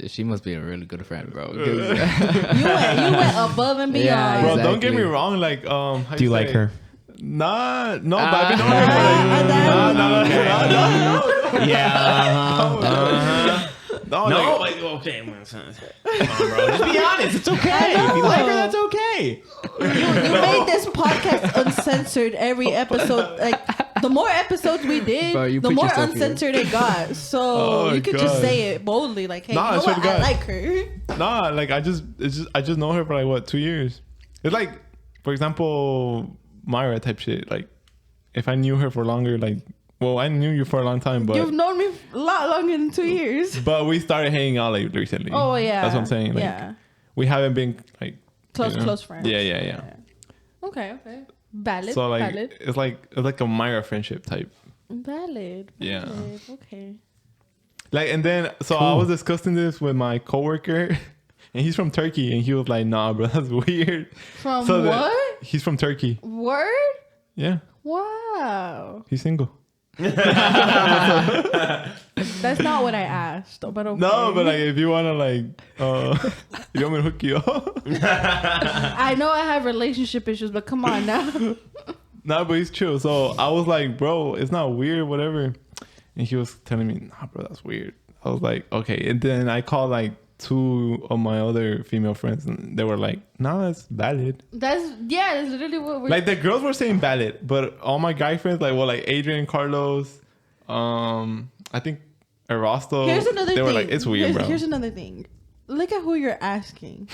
She must be a really good friend, bro. 'Cause- You went above and beyond. Yeah, Bro, exactly. don't get me wrong. Like, how Do you like say? her? Nah, no, but I've been knowing her for like, no. Yeah. No, No, like, like, okay. Come on, bro. Just be honest. It's okay. If you like her, that's okay. You made this podcast uncensored every episode. Like the more episodes we did, Bro, you the put more yourself here. uncensored it got. So Oh, you could just God. say it boldly, like, "Hey, Nah, I you know swear what? to I God. like her." nah, like I just know her for like what 2 years. It's like, for example, Myra type shit. Like, if I knew her for longer, like, well, I knew you for a long time, but You've known me a lot longer than 2 years. but we started hanging out like recently. Oh yeah, that's what I'm saying. Like, yeah, we haven't been like close friends. Yeah. Okay. Valid. So like, valid. it's like a Myra friendship type. Valid. Yeah. Valid. Okay. Like, and then so I was discussing this with my coworker, and he's from Turkey, and he was like, "Nah, bro, that's weird." From So then- what? He's from Turkey. Word? Yeah, Wow. he's single. That's not what I asked, but okay. No, but like, if you wanna like, you want me to hook you up? I know I have relationship issues, but come on now. Nah, but he's chill. So I was like, bro, it's not weird, whatever. And he was telling me, nah, bro, that's weird. I was like, okay. And then I called like two of my other female friends, and they were like, "No, it's valid." That's literally what we're Like the girls were saying valid, but all my guy friends, like Adrian, Carlos, I think Erasto, Here's another they thing. were like, "It's weird, bro." Here's another thing. Look at who you're asking.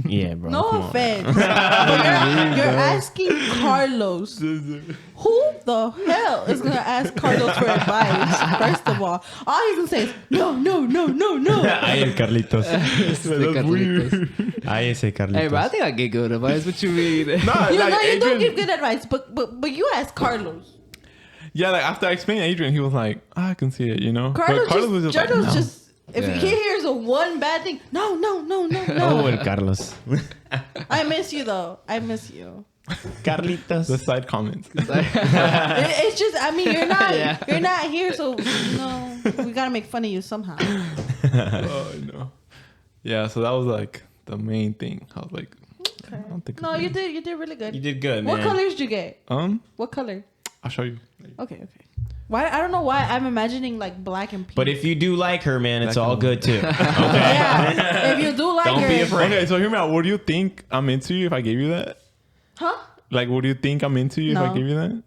Yeah, bro. No come on. offense. But you're asking Carlos. Who the hell is going to ask Carlos for advice, first of all he's going to say is, no. Ay, el Carlitos. It's the That's Carlitos. Ay, ese Carlitos. Hey, bro, I think I get good advice. What you mean? Nah, You like know, you Adrian, don't give good advice, but you ask Carlos. yeah, like after I explained Adrian, he was like, I can see it, you know. Carlos, But Carlos was just like, Carlos no. just if Yeah. he hears a one bad thing, no. Oh, el Carlos. I miss you though. I miss you. Carlitos. The side comments. It's just, I mean, Yeah. you're not here, so we gotta make fun of you somehow. Oh no. Yeah, so that was like the main thing. I was like, I don't think. No, you did really good. You did good, man. What colors did you get? What color? I'll show you. Okay. Why? I don't know why I'm imagining like black and pink. But if you do like her, man, it's Black all and good too. Okay. yeah, if you do like Don't her, be afraid. Okay, so hear me out. Would you think I'm into you if I gave you that? huh? Like, would you think I'm into you if No. I gave you that?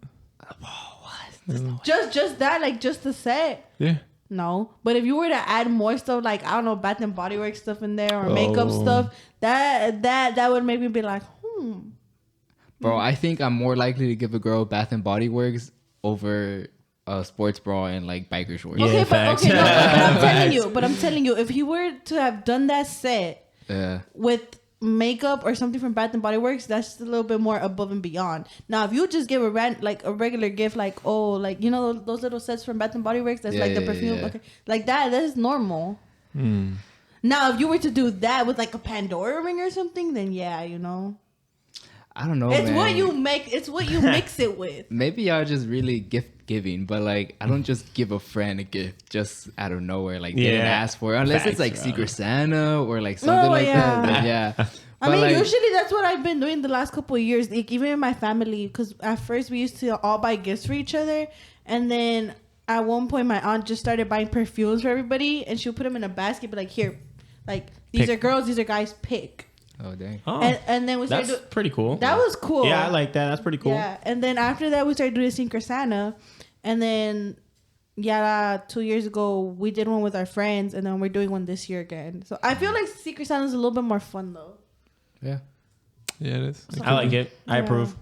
Just that, like just the set. Yeah. No, but if you were to add more stuff, like I don't know, Bath and Body Works stuff in there or makeup stuff, that would make me be like, Bro, I think I'm more likely to give a girl Bath and Body Works over a sports bra and like biker shorts. Yeah, okay, facts. but I'm telling you, if he were to have done that set Yeah. with makeup or something from Bath and Body Works, that's a little bit more above and beyond. Now, if you just give a regular gift, like those little sets from Bath and Body Works, that's like the perfume, okay, like that's normal. Now, if you were to do that with like a Pandora ring or something, then yeah, I don't know, it's man. what you make. It's what you mix it with. Maybe y'all just really gift giving, but like I don't just give a friend a gift just out of nowhere, like they didn't Yeah. ask for it. Unless Facts, it's like bro. Secret Santa or like something like yeah. that. Then yeah. I But, mean, like, usually that's what I've been doing the last couple of years. Like even in my family, because at first we used to all buy gifts for each other, and then at one point my aunt just started buying perfumes for everybody, and she'll put them in a basket, but like here, like these Pick. are girls, these are guys, pick. Oh dang. Oh, And then we started that's doing. pretty cool. That was cool. Yeah, I like that. That's pretty cool. Yeah, and then after that we started doing Secret Santa, and then 2 years ago we did one with our friends, and then we're doing one this year again. So I feel like Secret Santa is a little bit more fun though. Yeah. Yeah, it is. I like it. I Yeah. approve.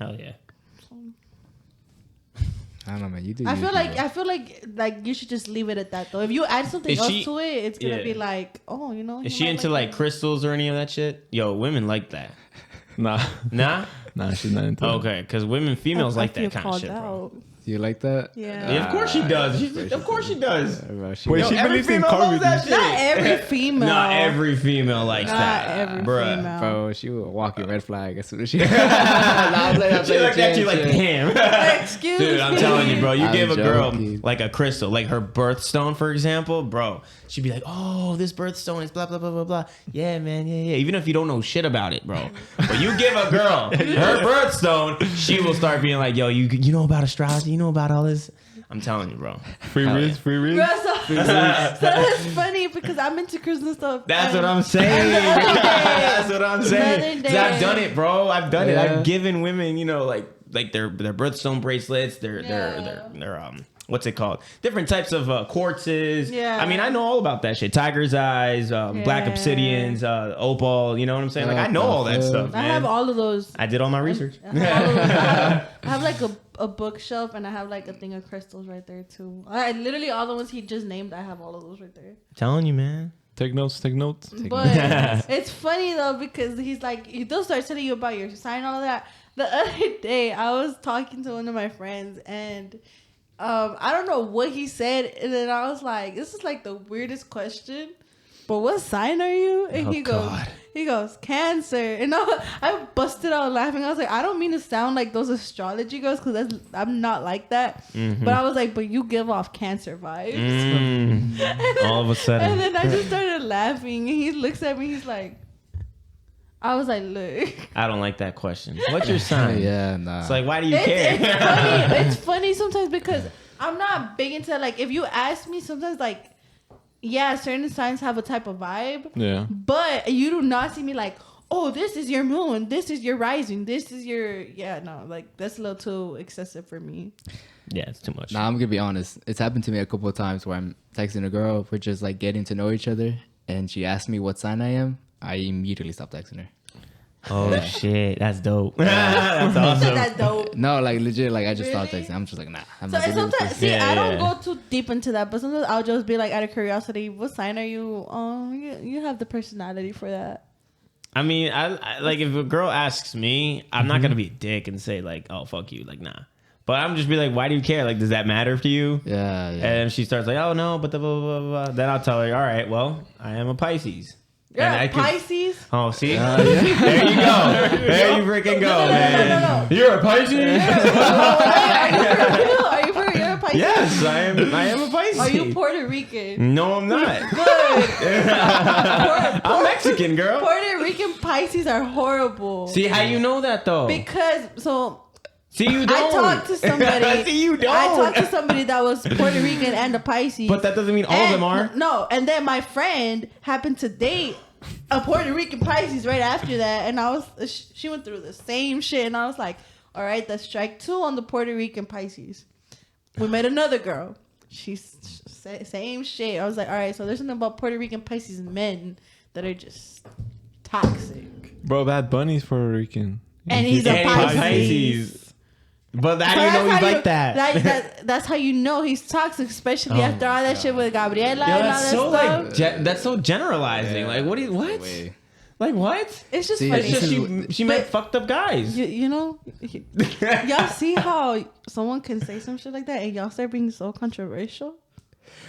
Hell yeah. I don't know, man. You do. I you, feel like you should just leave it at that though. If you add something Is else she- to it, it's gonna yeah. be like, oh, Is she into like crystals or any of that shit? Yo, women like that. Nah. Nah? Nah, she's not into it. Okay, because females like that kind of shit, bro. out. Do you like that? Yeah. Yeah, of course she does. Of course she does. Bro, she Wait, Yo, she every believes in female loves that carving. shit. Not every female. Not every female likes Not that. every Bruh. female. Bro, she would walk your red flag as soon as she. Nah, I'm playing, She looked at you like, damn. Excuse Dude, I'm me. telling you, bro. You I'm give a girl joking. like a crystal, like her birthstone, for example, bro. She'd be like, "Oh, this birthstone is blah blah blah blah blah." Yeah, man, yeah. Even if you don't know shit about it, bro. But you give a girl her birthstone, she will start being like, "Yo, you know about astrology? You know about all this?" I'm telling you, bro. Free Hell riz, yeah. free riz. Bro, so that's funny because I'm into Christmas stuff. That's And what I'm saying. the other day- That's what I'm the saying. other 'Cause day- I've done it, bro. I've done it. Yeah. I've given women, like their birthstone bracelets, their what's it called? Different types of quartzes. Yeah. I mean, I know all about that shit. Tiger's eyes, black Yeah. obsidians, opal. You know what I'm saying? Like I know all that stuff, I man. have all of those. I did all my research. I have all of those. I have like a bookshelf, and I have like a thing of crystals right there too. I literally all the ones he just named. I have all of those right there. Telling you, man. Take notes, take notes. But it's funny though because he'll start telling you about your sign, all of that. The other day, I was talking to one of my friends, and I don't know what he said, and then I was like, "This is like the weirdest question." But what sign are you? And Oh, he goes, Cancer. And I busted out laughing. I was like, I don't mean to sound like those astrology girls because I'm not like that. Mm-hmm. But I was like, but you give off Cancer vibes. All of a sudden. And then I just started laughing, and he looks at me. He's like, I was like, look. I don't like that question. What's your sign? Yeah, nah. It's like, why do you care? It's funny. It's funny sometimes because I'm not big into like if you ask me sometimes like yeah, certain signs have a type of vibe. Yeah. But you do not see me like, oh, this is your moon, this is your rising, this is your no, like that's a little too excessive for me. Yeah, it's too much. Nah, I'm gonna be honest. It's happened to me a couple of times where I'm texting a girl, we're just like getting to know each other, and she asks me what sign I am. I immediately stop texting her. Oh shit, that's dope. That's awesome. That's dope. No, like legit, like I just stopped Really? texting. I'm just like, nah. I'm So not it's dealing with sometimes, this. see, Yeah, I don't yeah. go too deep into that, but sometimes I'll just be like, out of curiosity, what sign are you? Oh, you have the personality for that. I mean, I like if a girl asks me, I'm not gonna be a dick and say like, "Oh, fuck you," like, nah. But I'm just be like, "Why do you care? Like, does that matter to you?" Yeah, yeah. And if she starts like, "Oh no," but the blah blah blah, blah, then I'll tell her, "All right, well, I am a Pisces." You're And a I can- Pisces. Oh, see, Yeah. there you go, there you freaking go, man. You're a Pisces. Are you for real? You're a Pisces? Yes, I am a Pisces. Are you Puerto Rican? No, I'm not. Good. I'm Mexican, girl. Puerto Rican Pisces are horrible. See how you know that though? Because See, you don't. I talked to somebody. See, you don't. I talked to somebody that was Puerto Rican and a Pisces. But that doesn't mean all of them are. No, and then my friend happened to date a Puerto Rican Pisces right after that, and she went through the same shit, and I was like, all right, that's strike 2 on the Puerto Rican Pisces. We met another girl. She's same shit. I was like, all right, so there's something about Puerto Rican Pisces men that are just toxic. Bro, Bad Bunny's Puerto Rican. And he's a And Pisces. But how do you know he's like that? That's how you know he's toxic, especially Oh after all that shit with Gabriela and all that's that so stuff. like that's so generalizing. Yeah. Like what? What? Way. Like what? It's just See, funny. It's just This she met fucked up guys. You know, y'all see how someone can say some shit like that and y'all start being so controversial?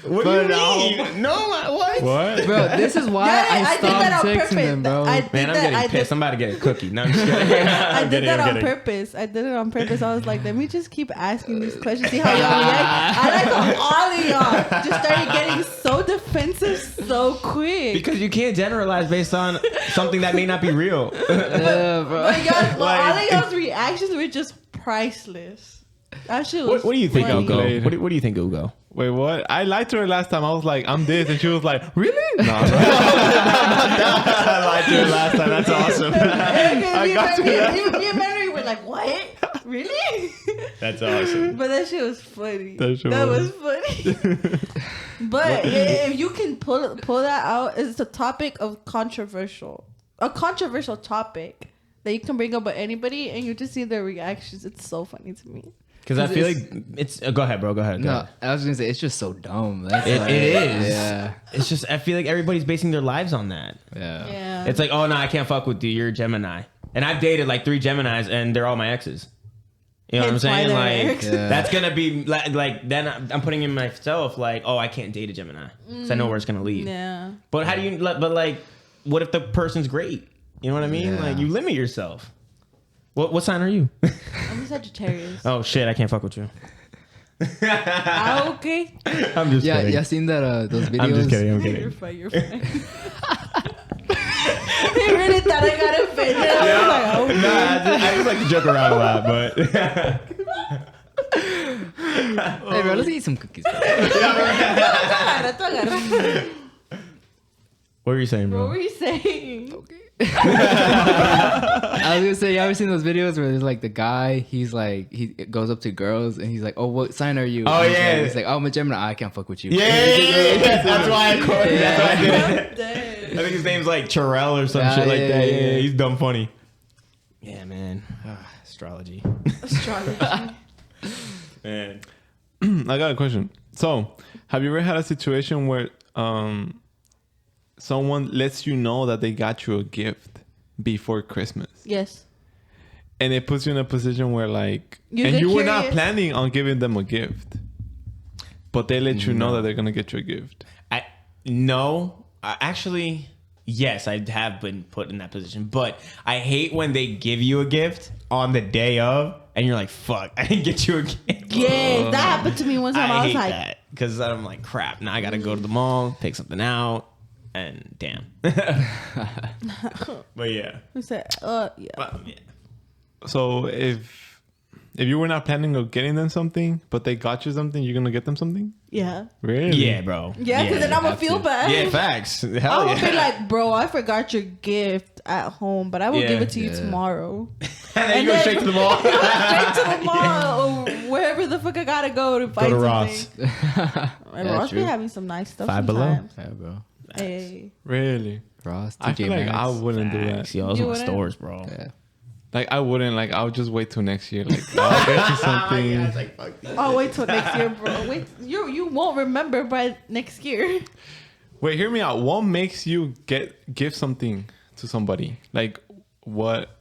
What But do you mean? No, what? What? Bro, this is why I did that stopped on texting purpose. them, bro. I did Man, I'm that. getting I pissed. did, I'm about to get a cookie. No, I'm just kidding. I I'm did kidding, that I'm on kidding. purpose. I did it on purpose. I was like, let me just keep asking these questions, see how y'all react. I like how all of y'all just started getting so defensive so quick. Because you can't generalize based on something that may not be real. Yeah, bro. But y'all, Like- all of y'all's reactions were just priceless. That shit was What do you think, funny. Ugo? Later. What do you think, Ugo? Wait, what? I lied to her last time. I was like, I'm this. And she was like, really? No. I lied to her last time. That's awesome. I got to that. Me and Mary were like, what? Really? That's awesome. But that shit was funny. That shit That was. was funny. But if you can pull that out, it's a topic of a controversial topic that you can bring up with anybody, and you just see their reactions. It's so funny to me. Because I feel It's- like it's. Go ahead, bro. Go ahead. Go No, ahead. I was gonna say it's just so dumb. That's It is. Yeah, It's just I feel like everybody's basing their lives on that. yeah. Yeah. It's like, oh no, I can't fuck with you. You're a Gemini, and I've dated like 3 Geminis, and they're all my exes. You know Hence what why I'm saying? they're Like ex. Yeah. that's gonna be like then I'm putting in myself like, oh, I can't date a Gemini because I know where it's gonna lead. Yeah. But how do you? But like, what if the person's great? You know what I mean? Yeah. Like you limit yourself. What sign are you? I'm a Sagittarius. Oh shit, I can't fuck with you. Okay. I'm just Yeah, kidding. yeah. Seen that those videos? I'm just kidding. I'm You're kidding. fine. You're fine. He really thought I got offended. I was like, oh. Nah, I just like to joke around a lot, but Hey, bro, let's eat some cookies. Bro. what were you saying, What bro? were you saying? I was gonna say, you ever seen those videos where there's like the guy, he's like, he goes up to girls and he's like, oh, what sign are you? Oh, And yeah. he's like, oh, I'm a Gemini. I can't fuck with you. Yeah. That's why I quoted. That's why I did it. I'm dead. I think his name's like Terrell or some Yeah, shit like yeah, that. yeah, Yeah, yeah. he's dumb funny. Yeah, man. Astrology. Astrology. Man. I got a question. So, have you ever had a situation where someone lets you know that they got you a gift before Christmas? Yes. And it puts you in a position where like You and get you were not curious. planning on giving them a gift. But they let you know that they're gonna get you a gift. Actually, yes, I have been put in that position. But I hate when they give you a gift on the day of, and you're like, "Fuck, I didn't get you a gift." Yeah, that happened to me one time. I I was hate like, that because I'm like, "Crap!" Now I gotta go to the mall, pick something out, and damn. But yeah. who said, yeah. But, yeah. So if if you were not planning on getting them something, but they got you something, you're gonna get them something? Yeah. Really? Yeah, bro. Yeah, because then I'm gonna feel bad. Yeah, facts. Hell I'm yeah. gonna be like, bro, I forgot your gift at home, but I will Yeah. give it to you Yeah. tomorrow. And then you go straight to the mall. Straight to the mall or wherever the fuck I gotta go to find to something. Ross. And Yeah, Ross be true. having some nice stuff Five Below. sometimes. Yeah, bro. Hey. Really? Ross, I TJ feel like Maxx. I wouldn't do that. Facts. Yo, those You are my wouldn't? stores, bro. Yeah. Like I wouldn't. Like I'll just wait till next year. Like I'll get you something. Oh, wait till next year, bro. Wait, you won't remember by next year. Wait, hear me out. What makes you give something to somebody? Like what?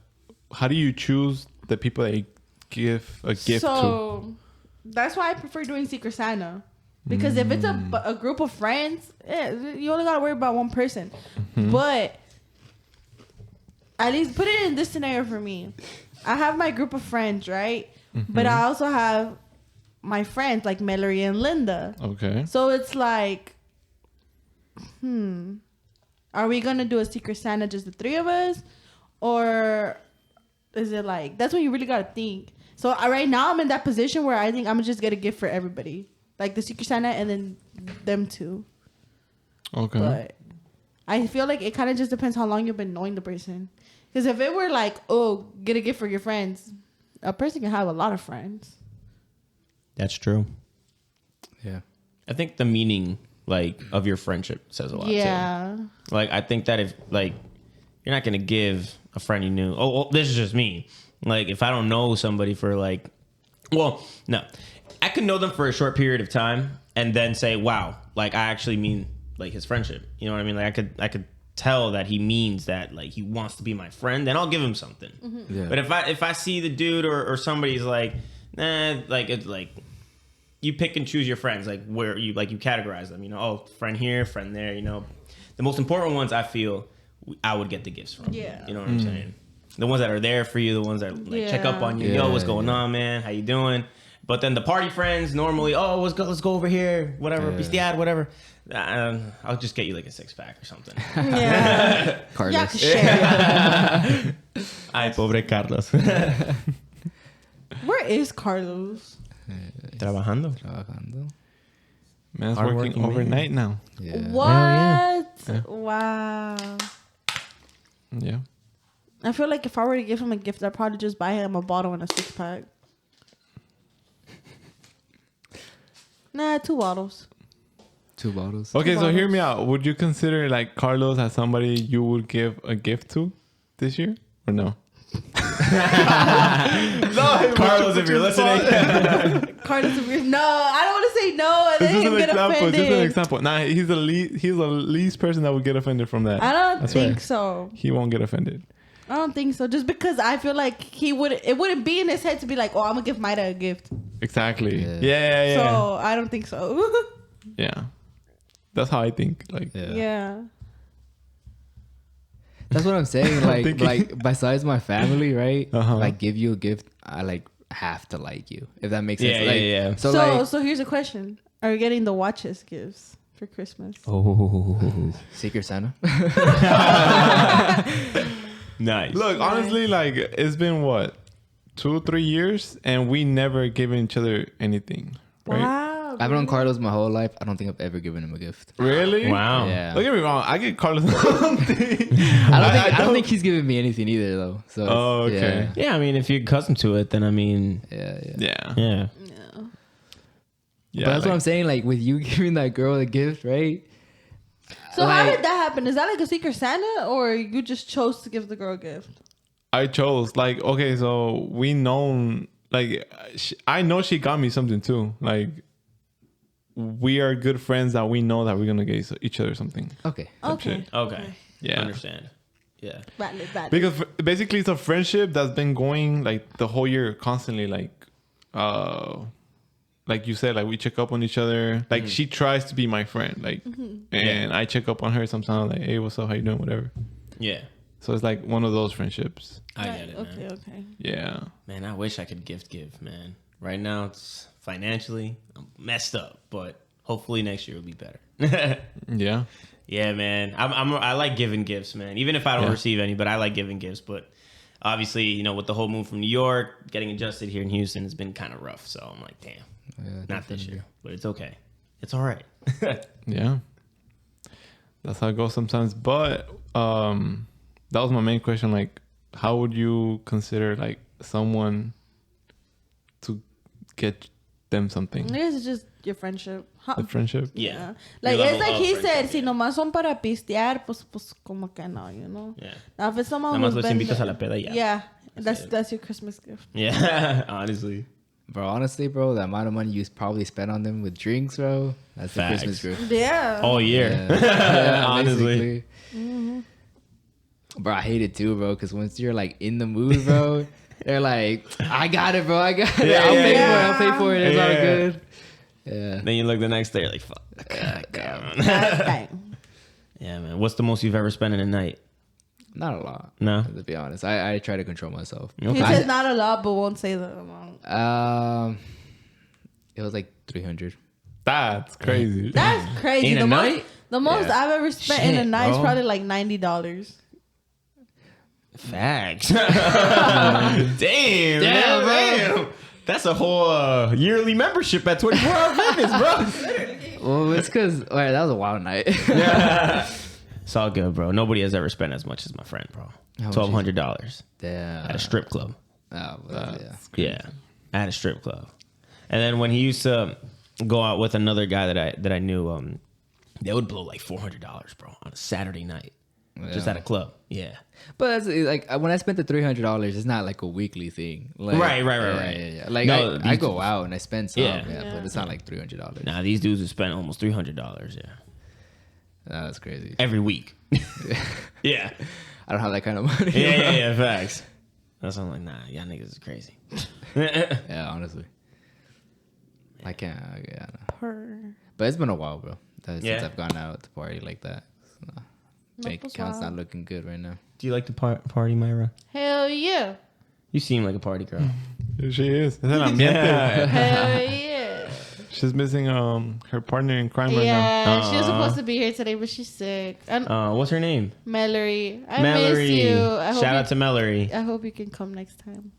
How do you choose the people that you give a gift to? So that's why I prefer doing Secret Santa. Because if it's a group of friends, you only gotta worry about one person. But at least put it in this scenario for me. I have my group of friends, right? But I also have my friends like Mallory and Linda. Okay. So it's like, are we gonna do a Secret Santa just the three of us, or is it like that's what you really gotta think? So right now I'm in that position where I think I'm gonna just get a gift for everybody, like the Secret Santa and then them two. Okay. But I feel like it kind of just depends how long you've been knowing the person. Because if it were like, oh, get a gift for your friends, a person can have a lot of friends. That's true. Yeah. I think the meaning like of your friendship says a lot. Yeah. Too. Like I think that if like you're not gonna give a friend you knew. Oh, this is just me. Like if I don't know somebody for like, well, no, I could know them for a short period of time and then say, wow, like I actually mean like his friendship. You know what I mean? Like I could tell that he means that like he wants to be my friend, then I'll give him something. Yeah. But if I see the dude or somebody's like, nah, like it's like you pick and choose your friends, like where you categorize them, you know, oh, friend here, friend there, you know. The most important ones I feel I would get the gifts from. Yeah. You know what I'm saying? The ones that are there for you, the ones that like check up on you, Yeah, yo, what's going yeah. on, man? How you doing? But then the party friends normally, oh, let's go over here, whatever, pistead, whatever. I'll just get you like a 6-pack or something. Yeah. Carlos. Y'all can share. Ay, pobre Carlos. Where is Carlos? Trabajando. Trabajando. Man's Hardworking working man. overnight now. Yeah. What? Yeah. Wow. Yeah. I feel like if I were to give him a gift, I'd probably just buy him a bottle and a 6-pack. Nah, 2 bottles. 2 bottles. Okay, so hear bottles. me out. Would you consider like Carlos as somebody you would give a gift to this year or no? No, Carlos, if you're listening. Carlos, no, I don't want to say no and This then is him an get example. offended. Just an example. Nah, he's the least person that would get offended from that. I don't swear. think so. He won't get offended. I don't think so. Just because I feel like it wouldn't be in his head to be like, oh, I'm gonna give Maida a gift. Exactly. Yeah. Yeah. So I don't think so. Yeah. That's how I think. Like, Yeah. Yeah. That's what I'm saying. Like, thinking. like besides my family, right? Uh-huh. Like, give you a gift, I like have to like you. If that makes sense. Yeah, like, yeah, yeah. So, So like, here's a question: are you getting the watches gifts for Christmas? Oh, Secret Santa. nice. look, honestly, like it's been what 2-3 years, and we never given each other anything. Right? Wow. I've known Carlos my whole life. I don't think I've ever given him a gift. Really? Wow. Yeah. Don't get me wrong. I get Carlos something. I don't think he's giving me anything either, though. So. Oh, okay. Yeah, I mean, if you're accustomed to it, then I mean, Yeah. Yeah. Yeah. yeah. Yeah. Yeah. But that's what like- I'm saying. Like with you giving that girl a gift, right? So how Like- did that happen? Is that like a Secret Santa, or you just chose to give the girl a gift? I chose like okay, so we known like I know she got me something too. Like we are good friends that we know that we're gonna get each other something. Okay. Okay. shit. Okay. Yeah. Understand. Yeah. Valid. Because basically it's a friendship that's been going like the whole year constantly. Like you said, like we check up on each other. Like she tries to be my friend. Like, and I check up on her sometimes. Like, hey, what's up? How you doing? Whatever. Yeah. So it's like one of those friendships. I get it, Okay. man. Okay. Yeah. Man, I wish I could give, man. Right now, it's financially, I'm messed up, but hopefully next year will be better. Yeah. Yeah, man. I like giving gifts, man. Even if I don't Yeah. receive any, but I like giving gifts. But obviously, you know, with the whole move from New York, getting adjusted here in Houston has been kind of rough. So I'm like, damn, not this year, but it's okay. It's all right. Yeah. That's how it goes sometimes. But that was my main question. Like, how would you consider like someone to get them something? I guess it's just your friendship. The friendship? Yeah. Like, Your it's level like of he said, friendship, si yeah. nomás son para pistear, pues como que no, you know? Yeah. Now, if it's someone Nada más who's los been invitas a there- la peda y ya. Yeah, That's it. that's your Christmas gift. Yeah, honestly. Bro, honestly, bro, the amount of money you probably spent on them with drinks, bro, that's the Facts. Christmas gift. Yeah. All year. Yeah, Honestly. basically. Bro, I hate it too, bro, because once you're like in the mood, bro, they're like, I got it, bro, I got it. Yeah, I'll yeah, pay yeah. for it, I'll pay for it. It's all Yeah. good. Yeah. Then you look the next day, you're like, fuck. Okay. Yeah, man. What's the most you've ever spent in a night? Not a lot. No? To be honest. I try to control myself. He Okay. says not a lot, but won't say the amount. It was like 300. That's crazy. That's crazy. In a the night? Most, the most Yeah. I've ever spent in a Shit, night is bro. probably like $90. Facts. Damn, damn. That's a whole yearly membership at 24 Hour Fitness, bro. Well, it's because that was a wild night. It's all good, bro. Nobody has ever spent as much as my friend, bro. How much is it? $1,200 Damn. at a strip club. Oh, well, yeah. Yeah, at a strip club. And then when he used to go out with another guy that I knew, they would blow like $400, bro, on a Saturday night, just Yeah. at a club. Yeah, But it's like when I spent the $300, it's not like a weekly thing. Like, Right. Yeah. Like No, I these- go out and I spend some, Yeah. but it's not like $300. nah, these dudes would spend almost $300, yeah, That's crazy. every week. Yeah, I don't have that kind of money. yeah, facts. That's why I'm like, nah, y'all niggas is crazy. Yeah, honestly. I can't. Yeah, no. But it's been a while, bro. Since Yeah. I've gone out to party like that. So, bank pues, account's wow. not looking good right now. Do you like to party, Myra? Hell yeah. You seem like a party girl. She is. Es el ambiente. Hell yeah. She's missing her partner in crime right now. Yeah, she was supposed to be here today, but she's sick. And What's her name? Mallory, I Mallory. miss you. I hope Shout you, out to Mallory. I hope you can come next time.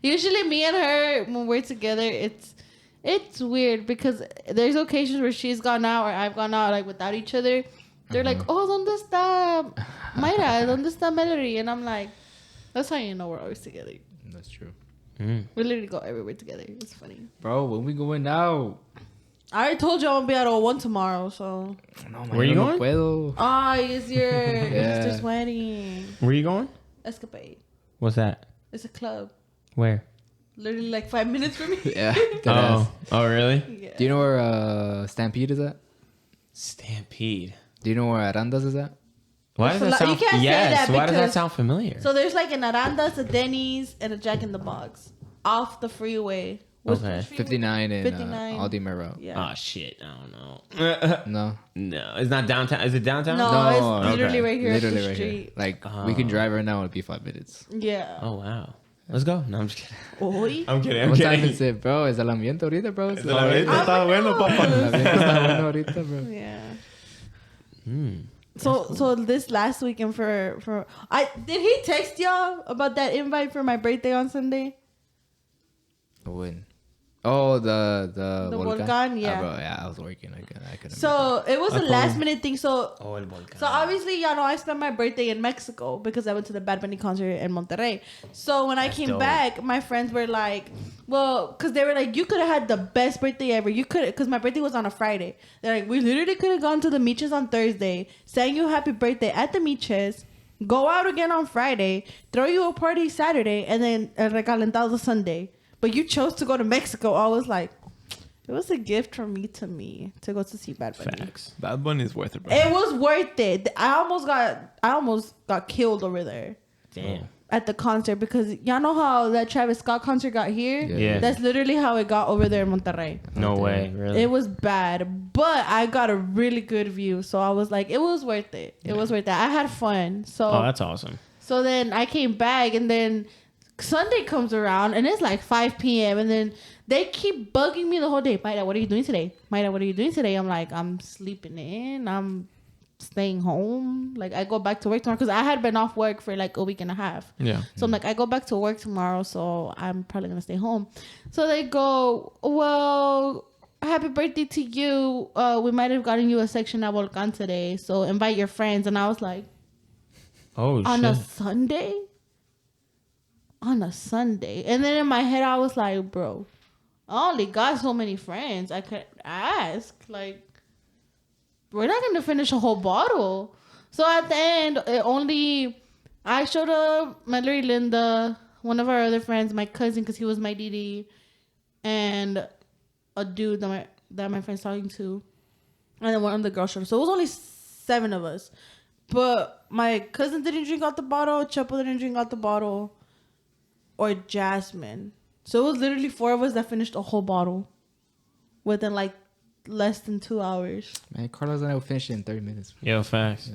Usually, me and her when we're together, it's weird because there's occasions where she's gone out or I've gone out like without each other. They're like, "Oh, ¿dónde está Mayra? ¿Dónde está Mallory?" And I'm like, "That's how you know we're always together. That's true. We literally go everywhere together. It's funny." Bro, when we going out? I already told you I'm gonna be at 01 tomorrow, so. No, Where you no going? puedo. Oh, it's your Yeah. sister's wedding. Where you going? Escapade. What's that? It's a club. Where? Literally like 5 minutes from me. Yeah. deadass. Oh, really? Yeah. Do you know where Stampede is at? Stampede. Do you know where Arandas is at? Why does You that sound? can't say Yes. that Why does that because- sound familiar? So there's like an Arandas, a Denny's, and a Jack in the Box off the freeway. Okay. freeway? 59 and 59. Aldi Mero. Yeah. Oh shit! I don't know. No. No, it's not downtown. Is it downtown? No, No, it's literally okay. right here Literally at the right street. here. Like, we can drive right now. It'll be 5 minutes. Yeah. Oh wow. Let's go. No, I'm just kidding. Oy. I'm kidding. I'm What time kidding. is it, bro? Es el ambiente ahorita, bro. El ambiente está bueno, papá. El ambiente está bueno ahorita, bro. Yeah. Hmm. So this last weekend for did he text y'all about that invite for my birthday on Sunday? When? Oh, the Volcan, yeah. Bro, yeah, I was working. I couldn't. make it. So it was a last minute thing. So Oh, el volcán. So obviously, y'all know I spent my birthday in Mexico because I went to the Bad Bunny concert in Monterrey. So when I came dope. back, my friends were like, well, because they were like, you could have had the best birthday ever. You could, because my birthday was on a Friday. They're like, we literally could have gone to the Miches on Thursday, sang you happy birthday at the Miches, go out again on Friday, throw you a party Saturday, and then recalentado Sunday. But you chose to go to Mexico. I was like, it was a gift from me to go to see Bad Bunny. Facts. Bad Bunny is worth it, bro. It was worth it. I almost got killed over there Damn. at the concert because y'all know how that Travis Scott concert got here? Yeah. That's literally how it got over there in Monterrey. No way. Really. It was bad, but I got a really good view. So I was like, it was worth it. It was worth it. I had fun. So Oh, that's awesome. so then I came back and then Sunday comes around and it's like 5 p.m. and then they keep bugging me the whole day. Mayra, what are you doing today? Mayra, what are you doing today? I'm like, I'm sleeping in. I'm staying home. Like, I go back to work tomorrow because I had been off work for like a week and a half. Yeah. So I'm like, I go back to work tomorrow, so I'm probably gonna stay home. So they go, well, happy birthday to you. We might have gotten you a section at Volcan today, so invite your friends. And I was like, Oh on shit. a Sunday? On a Sunday. And then in my head, I was like, bro, I only got so many friends. I could ask. Like, we're not going to finish a whole bottle. So at the end, I showed up, Mallory, Linda, one of our other friends, my cousin, because he was my DD, and a dude that my friend's talking to. And then one of the girls showed up. So it was only 7 of us. But my cousin didn't drink out the bottle, Chapo didn't drink out the bottle, or Jasmine. So it was literally 4 of us that finished a whole bottle within like less than 2 hours. Man, Carlos and I will finish it in 30 minutes. Yo, facts.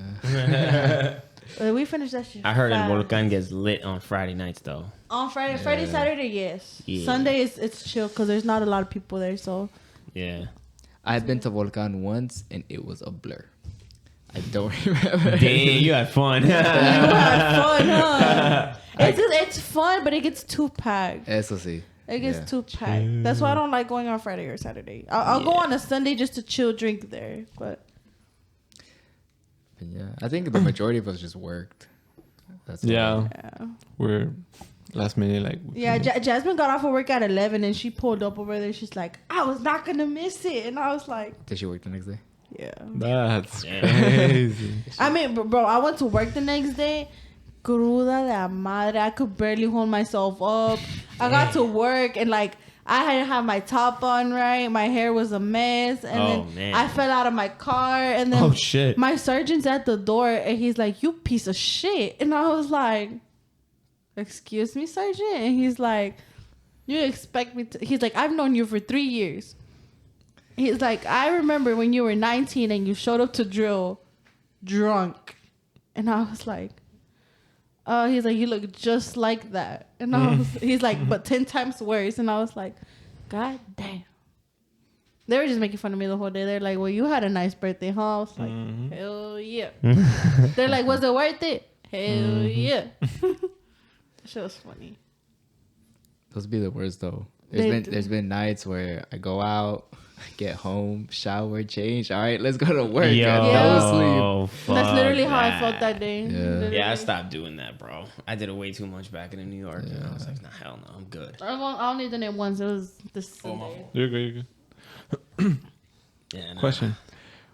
We finished that shit. I heard fast. El Volcan gets lit on Friday nights though. On Friday, Saturday, yes. Yeah. Sunday it's chill because there's not a lot of people there. So Yeah. I've been to Volcan once and it was a blur. I don't remember. Damn, you had fun. you had fun, huh? It's fun, but it gets too packed. Eso sí. It gets Yeah. too packed. That's why I don't like going on Friday or Saturday. I'll go on a Sunday just to chill, drink there. But Yeah, I think the majority of us just worked. That's all. Yeah. yeah. We're last minute, like. Yeah, Jasmine got off of work at 11 and she pulled up over there. She's like, I was not going to miss it. And I was like, Did she work the next day? yeah. That's Yeah. crazy. I mean, bro, I went to work the next day. Cruda de la madre. I could barely hold myself up. I got to work and like, I hadn't had my top on right. My hair was a mess. And Oh, then man. I fell out of my car. And then Oh shit. my sergeant's at the door and he's like, you piece of shit. And I was like, excuse me, sergeant? And he's like, you expect me to... He's like, I've known you for 3 years. He's like, I remember when you were 19 and you showed up to drill drunk. And I was like, he's like, you look just like that. And he's like, but 10 times worse. And I was like, God damn. They were just making fun of me the whole day. They're like, well, you had a nice birthday, huh? I was like, hell yeah. They're like, was it worth it? Hell yeah. Shit was funny. Those be the worst though. They There's been nights where I go out, get home, shower, change. All right, let's go to work. Yo, I don't sleep. That's literally how I that. felt that day. Yeah. Literally. Yeah, I stopped doing that, bro. I did it way too much back in New York. And I was like, nah, hell no, I'm good. I only did it once. It was this Sunday. You're good. You're good. Yeah, nah. Question: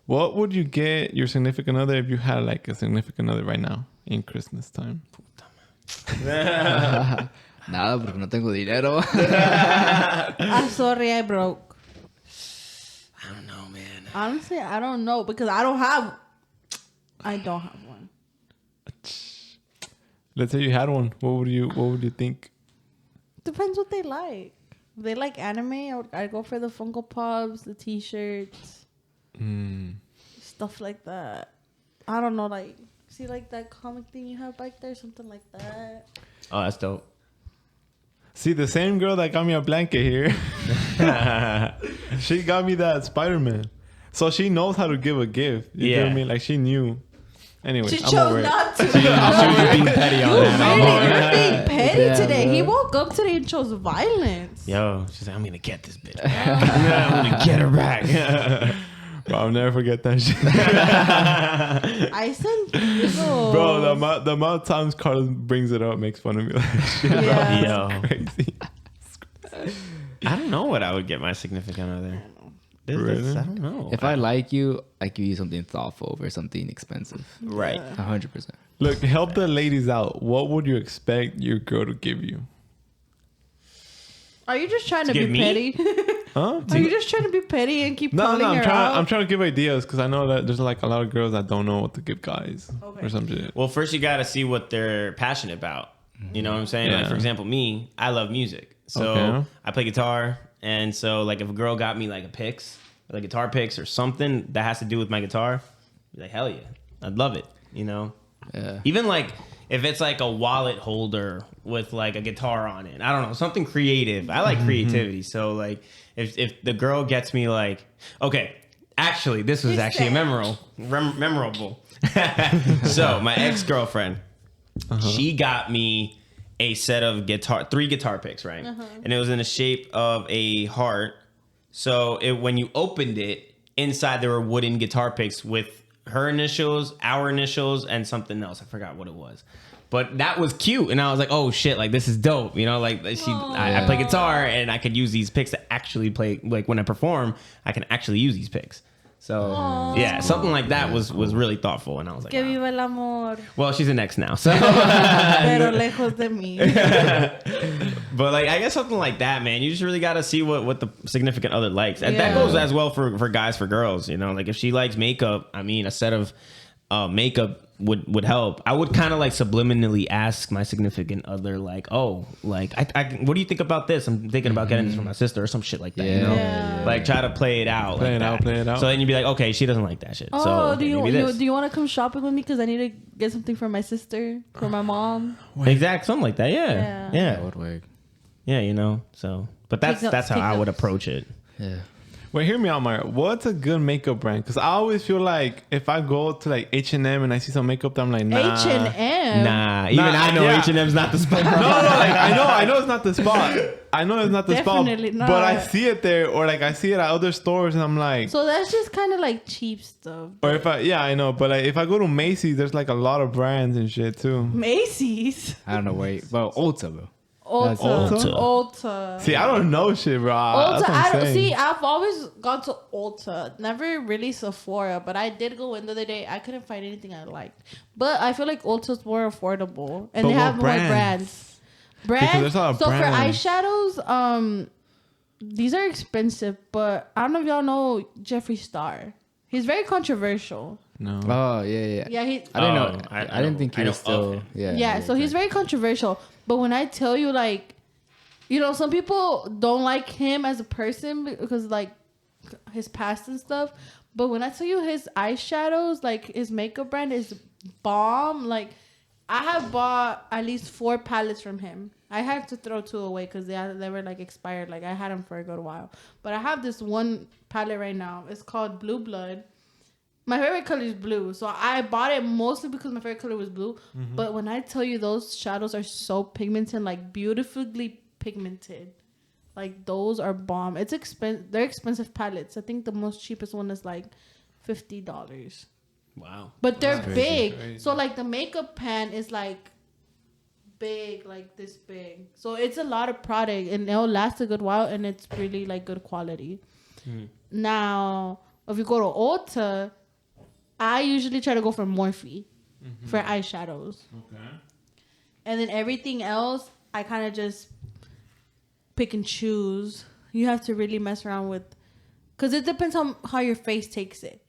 what would you get your significant other if you had like a significant other right now in Christmas time? Nada, porque no tengo dinero. I'm sorry I broke. I don't know, man. Honestly, I don't know because I don't have one. Let's say you had one. What would you think? Depends what they like. If they like anime, I'd go for the Funko Pops, the T-shirts, stuff like that. I don't know, like, see like that comic thing you have back there, something like that. Oh, that's dope. See, the same girl that got me a blanket here, she got me that Spider-Man. So she knows how to give a gift. You feel Yeah. me? Like she knew. Anyway, She I'm chose over it. not to. She was being petty on that. You're being petty Yeah, today. He bro. woke up today and chose violence. Yo, she's like, I'm gonna get this bitch. I'm gonna get her back. Bro, I'll never forget that shit. I sent giggles. Bro, the amount of times Carlos brings it up makes fun of me. Like, shit, Yeah. Yo, crazy. I don't know what I would get my significant other. Really? I don't know. If I like you, I give you something thoughtful over something expensive. Right. 100%. Look, help the ladies out. What would you expect your girl to give you? Are you just trying to give be me? petty? Huh? Are you just trying to be petty and keep No, calling I'm her trying. out? I'm trying to give ideas because I know that there's like a lot of girls that don't know what to give guys Okay. or some shit. Well, first you got to see what they're passionate about. You know what I'm saying? Like, Yeah. for example, me, I love music. So Okay. I play guitar. And so, like, if a girl got me, like, a picks, like guitar picks or something that has to do with my guitar, I'd be like, hell yeah. I'd love it, you know? Yeah. Even, like, if it's, like, a wallet holder with, like, a guitar on it. I don't know. Something creative. I like creativity. So, like, if the girl gets me, like... Okay. Actually, this was He actually said- memorable. So my ex-girlfriend, she got me a set of three guitar picks, right? And it was in the shape of a heart. So when you opened it, inside there were wooden guitar picks with her initials, our initials, and something else. I forgot what it was. But that was cute, and I was like, "Oh shit! Like this is dope." You know, like I play guitar, and I could use these picks to actually play. Like when I perform, I can actually use these picks. So yeah, something like that was really thoughtful, and I was like, Que wow. viva el amor. Well, she's an ex now, so. Pero lejos de mí. But like, I guess something like that, man. You just really got to see what the significant other likes, and that goes as well for guys, for girls. You know, like if she likes makeup, I mean, a set of makeup would help. I would kind of like subliminally ask my significant other, like, oh, like, I what do you think about this? I'm thinking about getting this for my sister or some shit like that. You know, like try to play it out. Play it out. So then you'd be like, okay, she doesn't like that shit. Oh, so okay, do you want to come shopping with me? Because I need to get something for my sister, for my mom. Exact, something like that. Yeah. That would work. Yeah, you know. So, but that's how I would approach it. Yeah. Wait, hear me out, Mario. What's a good makeup brand? Because I always feel like if I go to like H&M and I see some makeup, I'm like, nah. H&M? Nah, even I know H&M's not the spot. No, like I know it's not the spot. I know it's not the Definitely spot. not. But I see it there, or like I see it at other stores, and I'm like. So that's just kind of like cheap stuff. Or if I know, but like if I go to Macy's, there's like a lot of brands and shit too. Macy's. I don't know. Wait, but Ulta, bro. Ulta. See, I don't know shit, bro. Ulta. That's what I'm saying. I've always gone to Ulta. Never really Sephora, but I did go in the other day. I couldn't find anything I liked. But I feel like Ulta's more affordable, and But they have what more brands. Because there's a lot of So brands. for eyeshadows, these are expensive. But I don't know if y'all know Jeffree Star. He's very controversial. No. Oh yeah. Yeah, he. I didn't know. I I didn't think he I know was still. of him. Yeah, so he's very controversial. But when I tell you, like, you know, some people don't like him as a person because, like, his past and stuff. But when I tell you his eyeshadows, like, his makeup brand is bomb. Like, I have bought at least 4 palettes from him. I had to throw 2 away because they were, like, expired. Like, I had them for a good while. But I have this one palette right now. It's called Blue Blood. My favorite color is blue, so I bought it mostly because my favorite color was blue. Mm-hmm. But when I tell you those shadows are so pigmented, like beautifully pigmented, like those are bomb. It's expensive. They're expensive palettes. I think the most cheapest one is like $50. Wow. But they're big. Crazy. So like the makeup pan is like big, like this big. So it's a lot of product, and it'll last a good while, and it's really like good quality. Now, if you go to Ulta, I usually try to go for Morphe for eyeshadows. Okay. And then everything else, I kind of just pick and choose. You have to really mess around with, because it depends on how your face takes it.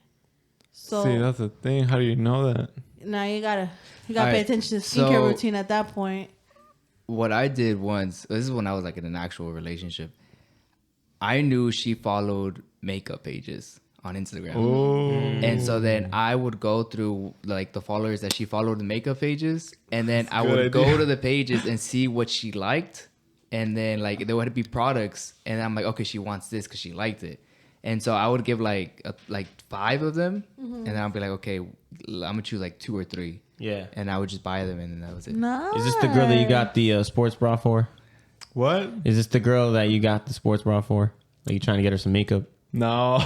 So See, that's the thing. How do you know that? now you gotta pay Alright, attention to skincare so- routine at that point. What I did once, this is when I was like in an actual relationship. I knew she followed makeup pages on Instagram. Oh. And so then I would go through like the followers that she followed the makeup pages, and then I would go to the pages and see what she liked, and then like there would be products, and I'm like, okay, she wants this because she liked it, and so I would give like 5 of them, and then I'll be like, okay, I'm gonna choose like 2 or 3, Yeah. and I would just buy them, and then that was it. Nice. Is this the girl that you got the sports bra for? What? Is this the girl that you got the sports bra for? Are you trying to get her some makeup? No.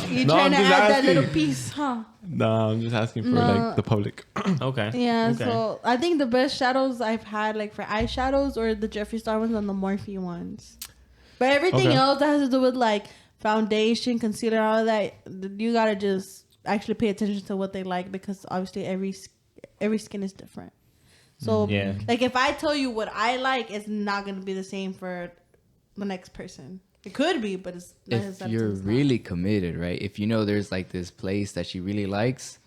You No, trying I'm to just add that asking. little piece, huh? No, I'm just asking for No. like the public. Okay. Yeah, Okay. so I think the best shadows I've had, like for eyeshadows, or the Jeffree Star ones and the Morphe ones. But everything Okay. else that has to do with like foundation, concealer, all of that, you gotta just actually pay attention to what they like, because obviously every skin is different. So Yeah. like if I tell you what I like, it's not gonna be the same for the next person. It could be, but it's not. If you're really committed, right? If you know there's like this place that she really likes,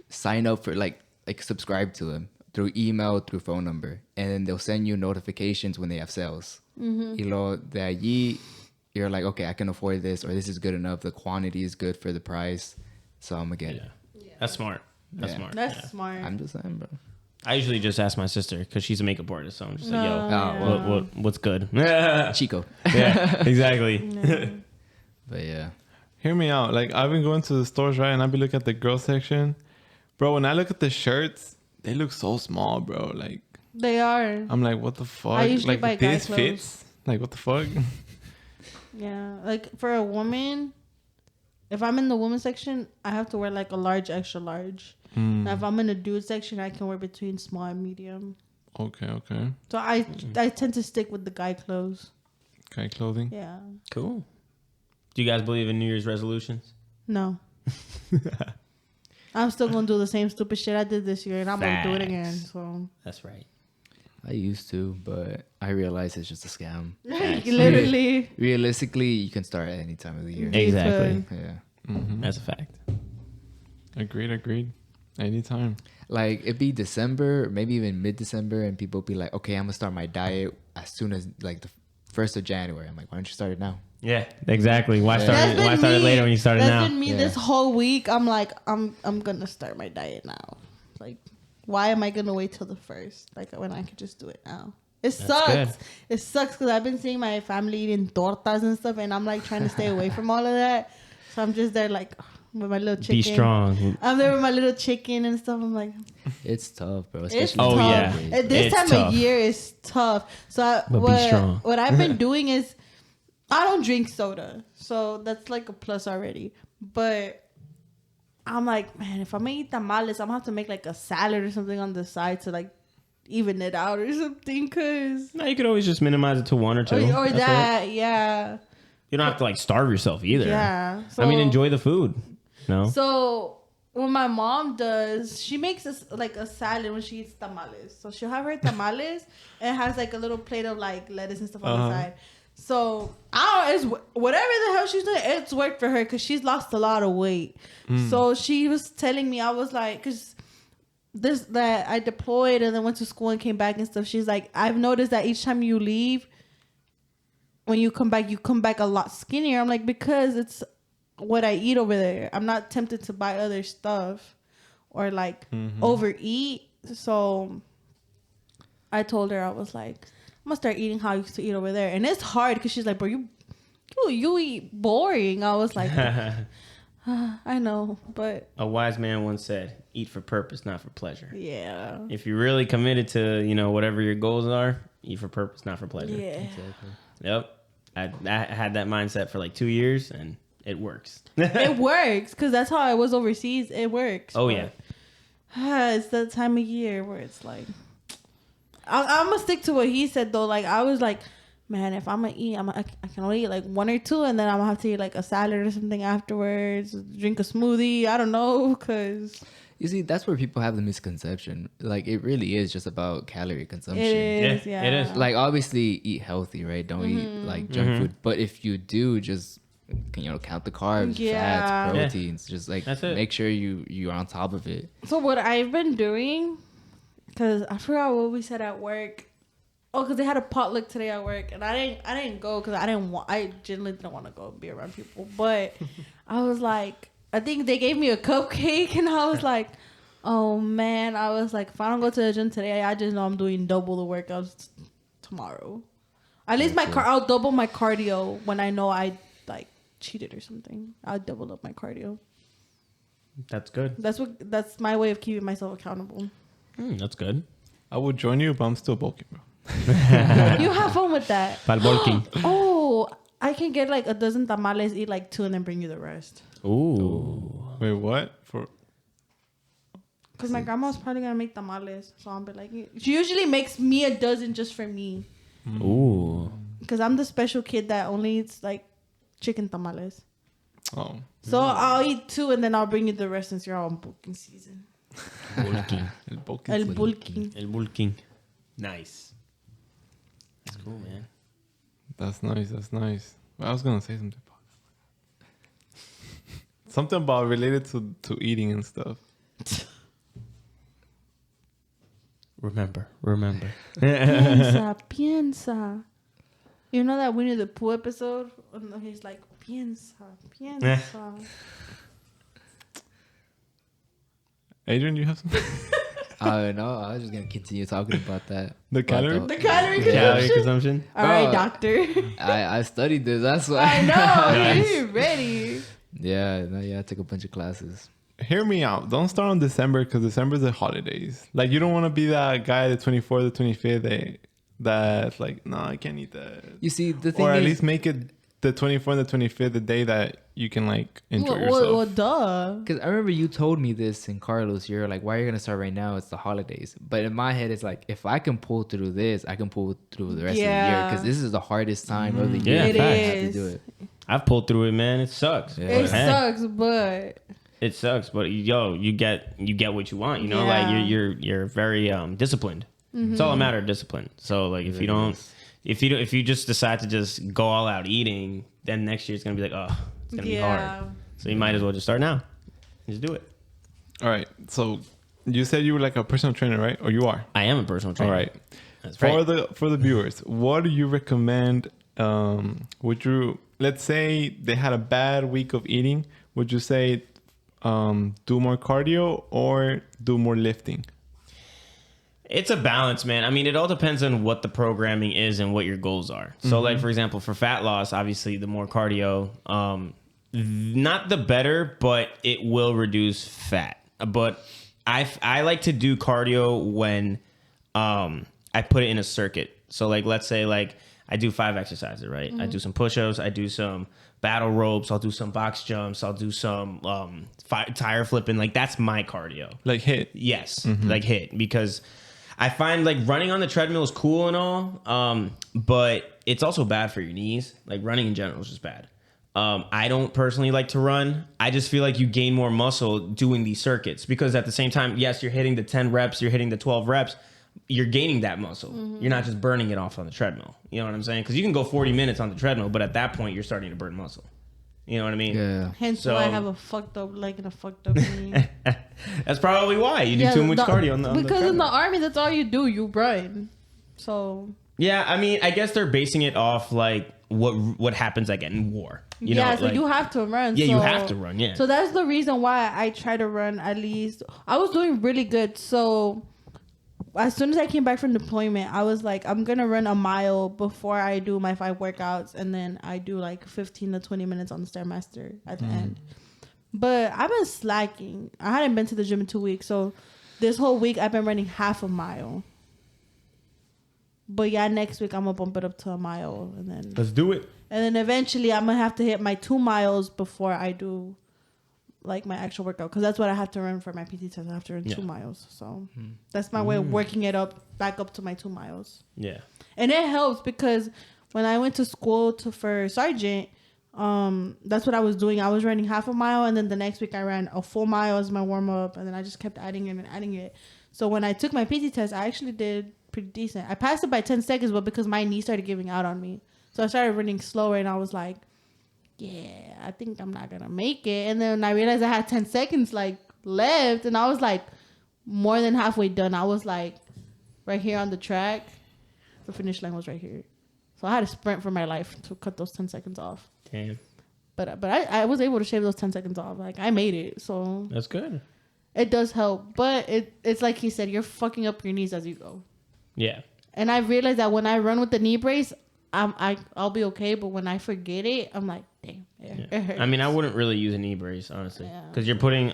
sign up for like subscribe to them through email, through phone number, and then they'll send you notifications when they have sales. Y lo de allí, you're like, okay, I can afford this, or this is good enough. The quantity is good for the price, so I'm gonna get it. That's smart. That's Yeah. smart. That's Yeah. smart. I'm just saying, bro. I usually just ask my sister because she's a makeup artist, so I'm just like, yo, No. what's good? Yeah, Chico. exactly. But yeah. Hear me out. Like I've been going to the stores, right, and I've been looking at the girl section, Bro, when I look at the shirts, they look so small, bro. Like, They are. I'm like, what the fuck? I usually buy Like, guy this clothes. fits? Like, what the fuck? Yeah, like for a woman, if I'm in the woman section, I have to wear like a large, extra large. Now, if I'm in the dude section, I can wear between small and medium. Okay. So I tend to stick with the guy clothes. Guy clothing. Yeah. Cool. Do you guys believe in New Year's resolutions? No. I'm still gonna do the same stupid shit I did this year, and I'm gonna do it again. Facts. So That's right. I used to, but I realized it's just a scam. literally, Realistically, you can start at any time of the year. You Exactly. could. Yeah. Mm-hmm. That's a fact. Agreed. Anytime. Like it'd be December, maybe even mid-December, and people be like, "Okay, I'm gonna start my diet as soon as like the 1st of January." I'm like, "Why don't you start it now?" Yeah, exactly. Why Yeah. start That's it? Why been start it me. later when you start it now? That's been me Yeah. this whole week. I'm like, I'm gonna start my diet now. Like, why am I gonna wait till the 1st? Like when I could just do it now. It sucks. good. It sucks because I've been seeing my family eating tortas and stuff, and I'm like trying to stay away from all of that. So I'm just there like with my little chicken. Be strong. I'm there with my little chicken and stuff. I'm like, It's tough, bro. it's Especially tough. Oh, yeah. At this It's time tough. of year is tough. So But be strong. what I've been doing is I don't drink soda, so that's like a plus already. But I'm like, man, if I'm gonna eat tamales, I'm gonna have to make like a salad or something on the side to like even it out or something. Cause No, you could always just minimize it to one or two. or That's that, it. yeah, You don't have to like starve yourself either. yeah. So, I mean, enjoy the food. No. So what my mom does, she makes us like a salad when she eats tamales. So she'll have her tamales and has like a little plate of like lettuce and stuff on the side. So I don't, it's whatever the hell she's doing, it's worked for her because she's lost a lot of weight. So she was telling me, I was like, because that I deployed and then went to school and came back and stuff. She's like, I've noticed that each time you leave, when you come back a lot skinnier. I'm like, because it's what I eat over there. I'm not tempted to buy other stuff or like overeat. So I told her, I was like, I'm gonna start eating how I used to eat over there. And it's hard because she's like, bro, you eat boring. I was like, I know, but A wise man once said, "Eat for purpose, not for pleasure." yeah. If you're really committed to, whatever your goals are, eat for purpose, not for pleasure. Yeah. Exactly. Yep. I had that mindset for like 2 years, and it works. It works because that's how I was overseas. It works. Oh, but, it's that time of year where it's like, I'm gonna stick to what he said though. Like I was like, man, if I'm gonna eat, I can only eat like one or two, and then I'm gonna have to eat like a salad or something afterwards. Drink a smoothie. I don't know, cause You see, that's where people have the misconception. Like, it really is just about calorie consumption. it is. Yeah, Yeah, it is. Like, obviously, eat healthy, right? Don't eat like junk food. But if you do, just count the carbs, Yeah. fats, Yeah. proteins. Just like That's it. make sure you're on top of it. So what I've been doing, cause I forgot what we said at work. Oh, cause they had a potluck today at work, and I didn't go because I genuinely didn't want to go and be around people. But I was like, I think they gave me a cupcake, and I was like, oh man, I was like, if I don't go to the gym today, I just know I'm doing double the workouts tomorrow. At least I'll double my cardio when I know I like cheated or something. I'll double up my cardio. That's good. That's my way of keeping myself accountable. That's good. I would join you, but I'm still bulking, bro. You have fun with that. Palbolking. Oh, I can get like a dozen tamales, eat like 2, and then bring you the rest. Ooh. Wait, what? Because my grandma's probably going to make tamales. So I'll be like, she usually makes me a dozen just for me. Ooh. Because I'm the special kid that only eats like chicken tamales. Oh, So I'll eat 2 and then I'll bring you the rest since you're all on bulking season. Bulking. el bulking. El bulking. El bulking. Nice. That's cool, man. That's nice. I was gonna say something about that. Something about related to eating and stuff. Remember. Piensa. You know that Winnie the Pooh episode? He's like, piensa. Adrian, you have something? No, I was just gonna continue talking about that. The calorie? The calorie Calorie consumption. consumption. All right, Bro. doctor. I studied this. That's why. I know. Nice. You're ready. Yeah, I took a bunch of classes. hear me out. Don't start on December because December's the holidays. Like, you don't want to be that guy, the 24th, the 25th, that's like, no, I can't eat that. You see, the thing Or at is, least make it the 24th and the 25th, the day that you can, like, enjoy yourself. Well, duh. because I remember you told me this in Carlos. You're like, why are you gonna start right now? It's the holidays. But in my head, it's like, if I can pull through this, I can pull through the rest of the year because this is the hardest time of the year. Yeah, you facts. have to is. do it. I've pulled through it, man. It sucks. Yeah. It But, hey, sucks, but It sucks, but yo, you get what you want. You know, Yeah. like you're very disciplined. It's all a matter of discipline. So like if you don't, if you just decide to just go all out eating, then next year it's gonna be like, oh, it's gonna be hard. So you might as well just start now. Just do it. All right. So you said you were like a personal trainer, right? Or you are? I am a personal trainer. All right. That's right. For the viewers, what do you recommend? Would you, let's say they had a bad week of eating, would you say do more cardio or do more lifting? It's a balance, man. I mean, it all depends on what the programming is and what your goals are. So, like, for example, for fat loss, obviously, the more cardio, not the better, but it will reduce fat. But I like to do cardio when I put it in a circuit. So, like, let's say, like, I do 5 exercises, right? I do some push-ups. I do some battle ropes. I'll do some box jumps. I'll do some tire flipping. Like, that's my cardio. Like HIIT? Yes, like HIIT, because I find like running on the treadmill is cool and all, but it's also bad for your knees. Like running in general is just bad. I don't personally like to run. I just feel like you gain more muscle doing these circuits because at the same time, yes, you're hitting the 10 reps, you're hitting the 12 reps, you're gaining that muscle. You're not just burning it off on the treadmill. You know what I'm saying? Because you can go 40 minutes on the treadmill, but at that point, you're starting to burn muscle. You know what I mean? Yeah. hence So- why I have a fucked up leg and a fucked up knee. That's probably why you do too much cardio on the because in the treadmill. army, that's all you do. You run. So Yeah, I mean, I guess they're basing it off like what happens like in war. You know, so like, you have to run. Yeah, so, you have to run. Yeah. So that's the reason why I try to run at least. I was doing really good. So as soon as I came back from deployment, I was like, I'm gonna run a mile before I do my 5 workouts, and then I do like 15 to 20 minutes on the Stairmaster at the end. But I've been slacking. I hadn't been to the gym in 2 weeks, so this whole week I've been running half a mile. But yeah, next week I'm gonna bump it up to a mile, and then Let's do it. eventually I'm gonna have to hit my 2 miles before I do like my actual workout, because that's what I have to run for my PT test. I have to run 2 miles, so that's my way of working it up back up to my 2 miles. Yeah. And it helps because when I went to school for sergeant, that's what I was doing. I was running half a mile, and then the next week I ran a full mile as my warm up, and then I just kept adding it and adding it. So when I took my PT test, I actually did pretty decent. I passed it by 10 seconds, but because my knee started giving out on me, so I started running slower, and I was like, yeah, I think I'm not gonna make it. And then I realized I had 10 seconds like left, and I was like more than halfway done. I was like right here on the track. The finish line was right here, so I had to sprint for my life to cut those 10 seconds off. Damn. But I was able to shave those 10 seconds off. Like, I made it, so That's good. it does help. But it's like he said, you're fucking up your knees as you go. Yeah. And I realized that when I run with the knee brace, I'll be okay. But when I forget it, I'm like, damn, it hurts. I mean, I wouldn't really use a knee brace, honestly, Yeah. because you're putting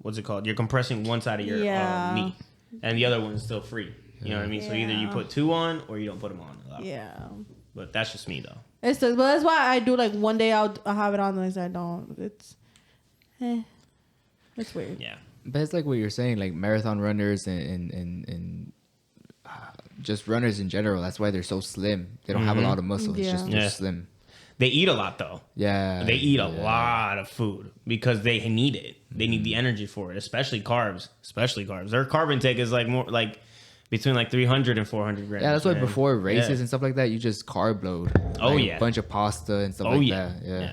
what's it called? You're compressing one side of your Yeah. knee, and the other one's still free. You know what I mean? So either you Yeah. put 2 on or you don't put them on. Yeah. But that's just me, though. But that's why I do like one day I'll have it on, the next day I don't. It's weird. Yeah. But it's like what you're saying, like marathon runners and just runners in general. That's why they're so slim. They don't have a lot of muscle. It's just Yeah. they're Yeah. slim. They eat a lot, though. Yeah. They eat a lot of food because they need it. They need the energy for it, especially carbs. Their carb intake is like more like between like 300 and 400 grams. Yeah, that's why man. before races Yeah. and stuff like that, you just carb load. Oh, Like, yeah. a bunch of pasta and stuff Oh like yeah. that. Yeah.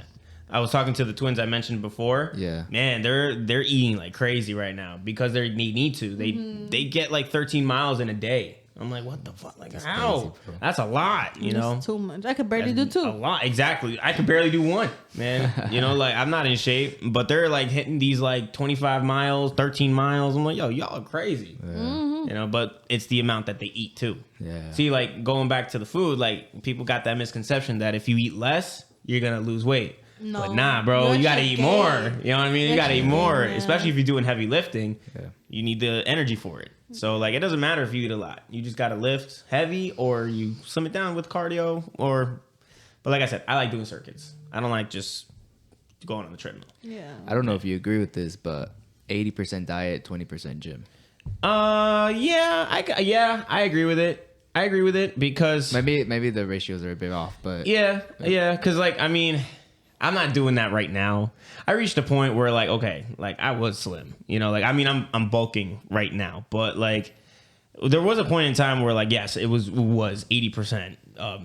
I was talking to the twins I mentioned before. Yeah. Man, they're eating like crazy right now because they need to. They get like 13 miles in a day. I'm like, what the fuck? Like, how? crazy, bro. That's a lot, you know? It's too much. I could barely That's do a 2. lot. Exactly. I could barely do 1, man. You know, like I'm not in shape, but they're like hitting these like 25 miles, 13 miles. I'm like, yo, y'all are crazy. You know, but it's the amount that they eat too. Yeah. See, like going back to the food, like people got that misconception that if you eat less, you're gonna lose weight. No. But nah, bro, You're you gotta eat more. You know what I mean? You You're gotta eat more, shaking, yeah. especially if you're doing heavy lifting. Yeah. You need the energy for it. So like, it doesn't matter if you eat a lot. You just gotta lift heavy, or you slim it down with cardio. But like I said, I like doing circuits. I don't like just going on the treadmill. Yeah. I don't know if you agree with this, but 80% diet, 20% gym. Yeah, I agree with it. I agree with it because Maybe the ratios are a bit off, but yeah, because like, I mean, I'm not doing that right now. I reached a point where like, okay, like I was slim, you know, like, I mean, I'm bulking right now, but like there was a point in time where like, yes, it was 80%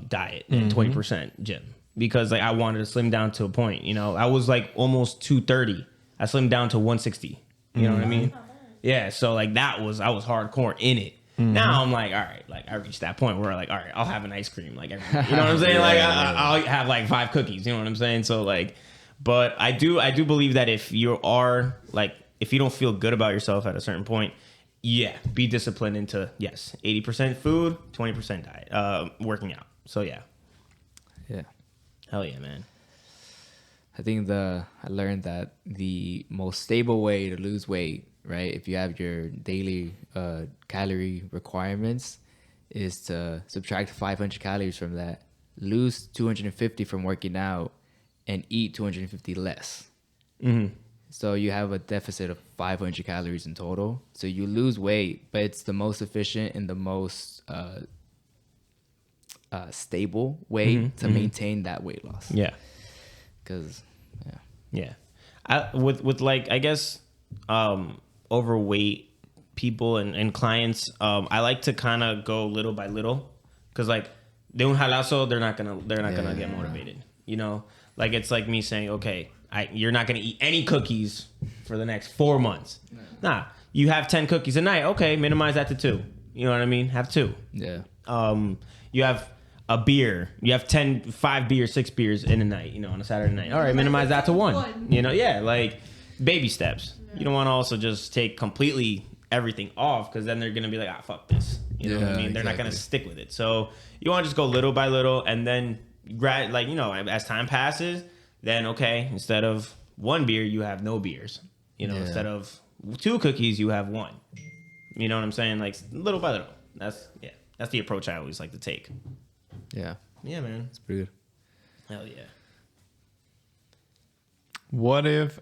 diet and 20% gym, because like I wanted to slim down to a point, you know. I was like almost 230. I slimmed down to 160. You know what I mean? Yeah. So like I was hardcore in it. Now I'm like, all right, like I reached that point where like, all right, I'll have an ice cream, like, you know what I'm saying? Like I'll have like 5 cookies, you know what I'm saying? So like, but I do believe that if you are like, if you don't feel good about yourself at a certain point, yeah, be disciplined into, yes, 80% food, 20% diet, working out. So yeah. yeah. Hell yeah, man. I think I learned that the most stable way to lose weight, right, if you have your daily calorie requirements, is to subtract 500 calories from that, lose 250 from working out, and eat 250 less. Mm-hmm. So you have a deficit of 500 calories in total. So you lose weight, but it's the most efficient and the most stable way to maintain that weight loss. Yeah. Because, Yeah. With like, I guess, overweight people and clients, I like to kind of go little by little, because like de un jalazo, they're not gonna get motivated, you know. Like, it's like me saying, okay, you're not gonna eat any cookies for the next 4 months. Nah, you have 10 cookies a night. Okay, minimize that to 2. You know what I mean? Have 2. yeah. You have a beer. You have 5 beers, 6 beers in a night, you know, on a Saturday night. All right, minimize that to 1. You know, yeah, like baby steps. You don't want to also just take completely everything off, because then they're going to be like, fuck this. You know what I mean? They're not going to stick with it. So you want to just go little by little, and then, like, you know, as time passes, then, okay, instead of 1 beer, you have no beers. You know, instead of 2 cookies, you have 1. You know what I'm saying? Like, little by little. That's the approach I always like to take. Yeah. Yeah, man. It's pretty good. Hell yeah. What if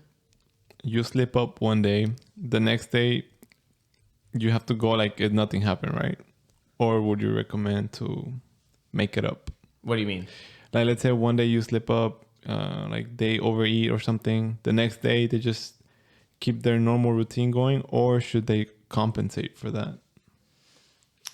you slip up one day, the next day you have to go like if nothing happened, right? Or would you recommend to make it up? What do you mean? Like, let's say one day you slip up, like they overeat or something. The next day they just keep their normal routine going, or should they compensate for that?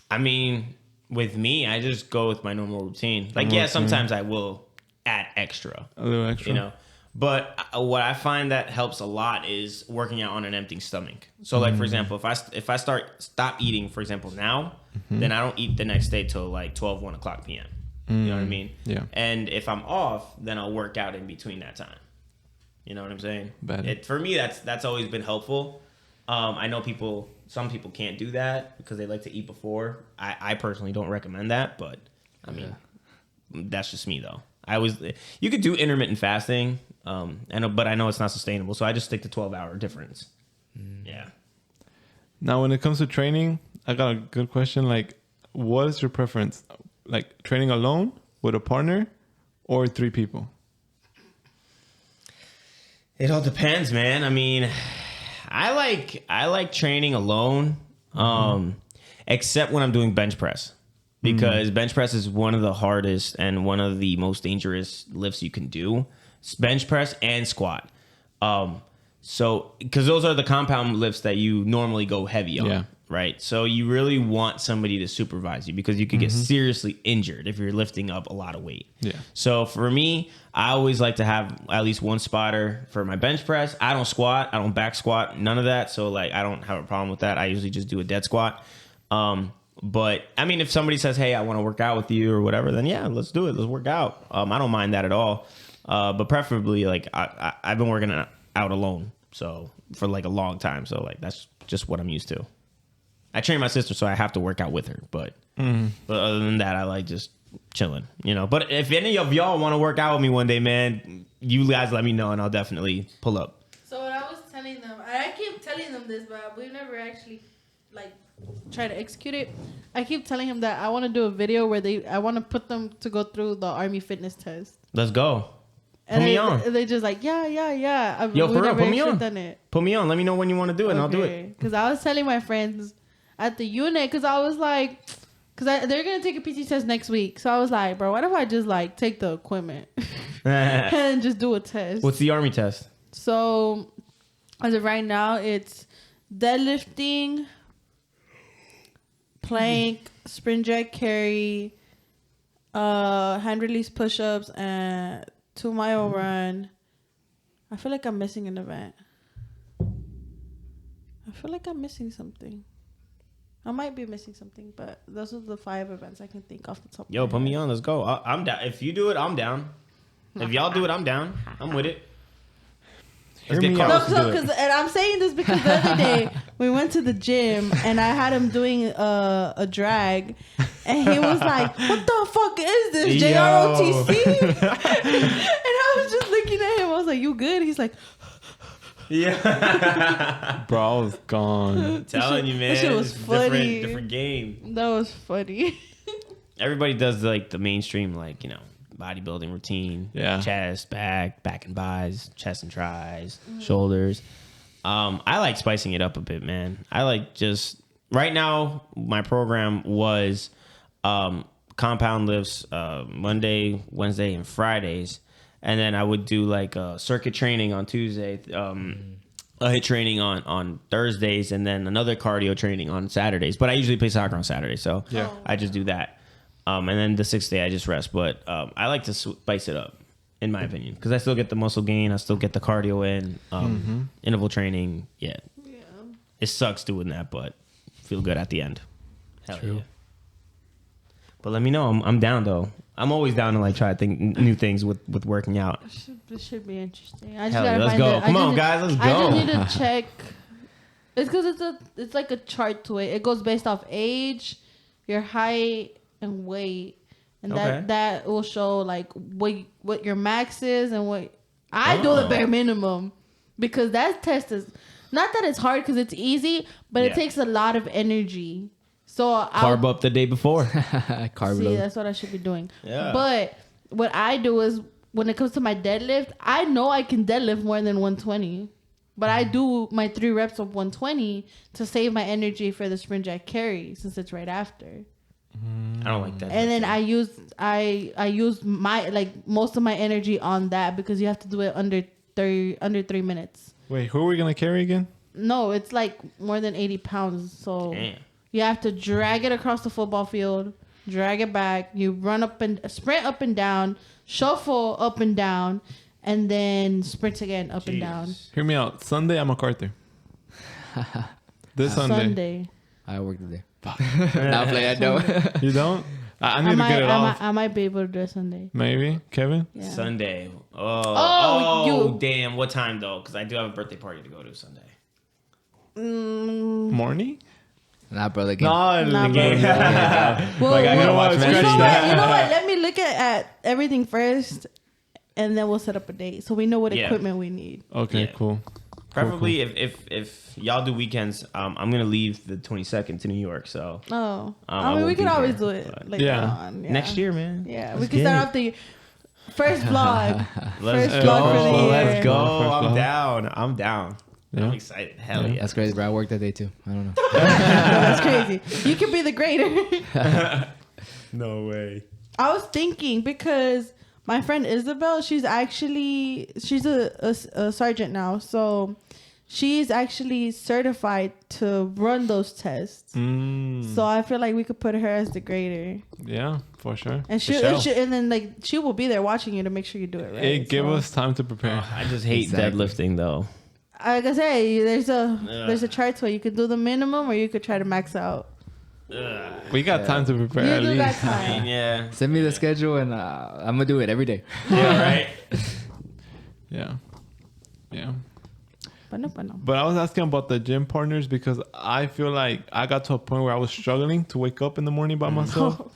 I mean, with me, I just go with my normal routine. Like, yeah, sometimes I will add extra. A little extra. You know, but what I find that helps a lot is working out on an empty stomach. So, like, for example, if I stop eating, for example, now, then I don't eat the next day till like 1 o'clock p.m. You know what I mean? Yeah. And if I'm off, then I'll work out in between that time. You know what I'm saying? For me, that's always been helpful. I know some people can't do that because they like to eat before. I personally don't recommend that, but I mean, that's just me though. You could do intermittent fasting, but I know it's not sustainable, so I just stick to 12-hour difference. Yeah. Now, when it comes to training, I got a good question. Like, what is your preference? Like, training alone with a partner or 3 people? It all depends, man. I mean, I like training alone, except when I'm doing bench press, because bench press is one of the hardest and one of the most dangerous lifts you can do. It's bench press and squat. So, because those are the compound lifts that you normally go heavy on, right? So you really want somebody to supervise you, because you could get seriously injured if you're lifting up a lot of weight. Yeah. So for me, I always like to have at least one spotter for my bench press. I don't squat. I don't back squat. None of that. So like, I don't have a problem with that. I usually just do a dead squat. But I mean, if somebody says, hey, I want to work out with you or whatever, then yeah, let's do it. Let's work out. I don't mind that at all. But preferably, like, I've been working out alone, so for like a long time. So like, that's just what I'm used to. I train my sister, so I have to work out with her. But other than that, I like just chilling, you know. But if any of y'all want to work out with me one day, man, you guys let me know and I'll definitely pull up. So what I was telling them, I keep telling them this, but we've never actually like try to execute it. I keep telling him that I want to do a video where I want to put them to go through the Army fitness test. Let's go. And put me on. They just like, yeah. Yo, for real, put me on. Done it. Put me on. Let me know when you want to do it and I'll do it. Because I was telling my friends at the unit, because I was like, because they're going to take a PT test next week. So I was like, bro, what if I just like take the equipment and just do a test? What's the Army test? So as of right now, it's deadlifting, plank, sprint jack carry, hand release push-ups, and 2-mile run. I feel like I'm missing an event. I feel like I'm missing something. I might be missing something, but those are the 5 events I can think off the top of Yo, my put head. me on. Let's go. I'm down. If you do it, I'm down. If y'all do it, I'm down. I'm with it. Let's get No, Carlos to do it. and I'm saying this because the other day we went to the gym and I had him doing a drag, and he was like, "What the fuck is this, JROTC?" And I was just looking at him. I was like, "You good?" He's like, Yeah. Bro, I was gone. Telling you, man. That shit was it's funny. different game. "That was funny." Everybody does like the mainstream, like, you know, bodybuilding routine. Yeah. Chest, back and buys, chest and tries, shoulders. I like spicing it up a bit, man. I like just right now my program was compound lifts Monday, Wednesday, and Fridays. And then I would do like circuit training on Tuesday, a hit training on Thursdays, and then another cardio training on Saturdays. But I usually play soccer on Saturdays, so Yeah. I just do that. And then the 6th day I just rest. But I like to spice it up, in my opinion, because I still get the muscle gain, I still get the cardio in, interval training. Yeah, it sucks doing that, but feel good at the end. Hell True. yeah. But let me know. I'm down though. I'm always down to like try new things with working out. This should be interesting. I just Hell yeah, gotta let's find go. it. Come on, guys, let's I just go. need to check. It's because it's like a chart to it. It goes based off age, your height, and weight, and Okay. that will show like what your max is and what I do the bare minimum, because that test is not that it's hard because it's easy, but it Yeah. takes a lot of energy. So Carb up the day before. Carb See, load. that's what I should be doing. Yeah. But what I do is when it comes to my deadlift, I know I can deadlift more than 120. But I do my 3 reps of 120 to save my energy for the sprint jack carry since it's right after. I don't like that. And then I use my like most of my energy on that because you have to do it under 3 minutes. Wait, who are we gonna carry again? No, it's like more than 80 pounds. So Damn. you have to drag it across the football field, drag it back. You run sprint up and down, shuffle up and down, and then sprint again up and down. Jeez. Hear me out. Sunday, I'm MacArthur. This Sunday. I work today. Not play that though. You don't? I need to get it off. I might be able to do it Sunday. Maybe. Kevin? Yeah. Sunday. Oh, you- damn. What time though? Because I do have a birthday party to go to Sunday. Morning? Nah, brother. No, Nah, the bro. game. Well, Like, I gotta watch you Messi. know what? You know what? Let me look at everything first, and then we'll set up a date so we know what Yeah. equipment we need. Okay, Yeah. cool. Preferably if y'all do weekends, I'm gonna leave the 22nd to New York. So Oh, I I mean, we won't could be always here, do it but- later Yeah. on. Yeah. next year, man. Yeah, we Let's can get start it. off the first vlog. Let's First go. vlog for the year. Let's go. First I'm vlog. down. I'm down. Yeah. I'm excited. Hell Yeah. yeah. That's crazy, bro. I worked that day too. I don't know. That's crazy. You could be the grader. No way. I was thinking because my friend Isabel, she's a sergeant now, so she's actually certified to run those tests. So I feel like we could put her as the grader, Yeah, for sure. and and then like she will be there watching you to make sure you do it right. It give So, us time to prepare. I just hate Exactly. deadlifting though. like I say, there's a chart to it. You could do the minimum, or you could try to max out. We got time to prepare You at do got least. time. Yeah. Send me the schedule and I'm gonna do it every day. Yeah. Right. Yeah. Yeah. But no. But I was asking about the gym partners because I feel like I got to a point where I was struggling to wake up in the morning by myself.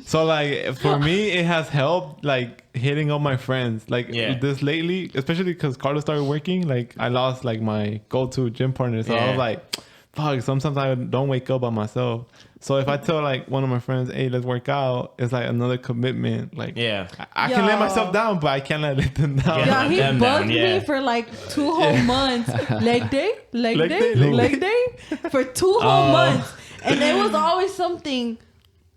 So like for me, it has helped like hitting up my friends. Like this lately, especially because Carlos started working. Like I lost like my go-to gym partner, so I was like, fuck. Sometimes I don't wake up by myself. So if I tell like one of my friends, hey, let's work out, it's like another commitment. Like I can let myself down, but I can't let them down. Yeah, he bugged me for like 2 whole months. Leg day for 2 whole months. And there was always something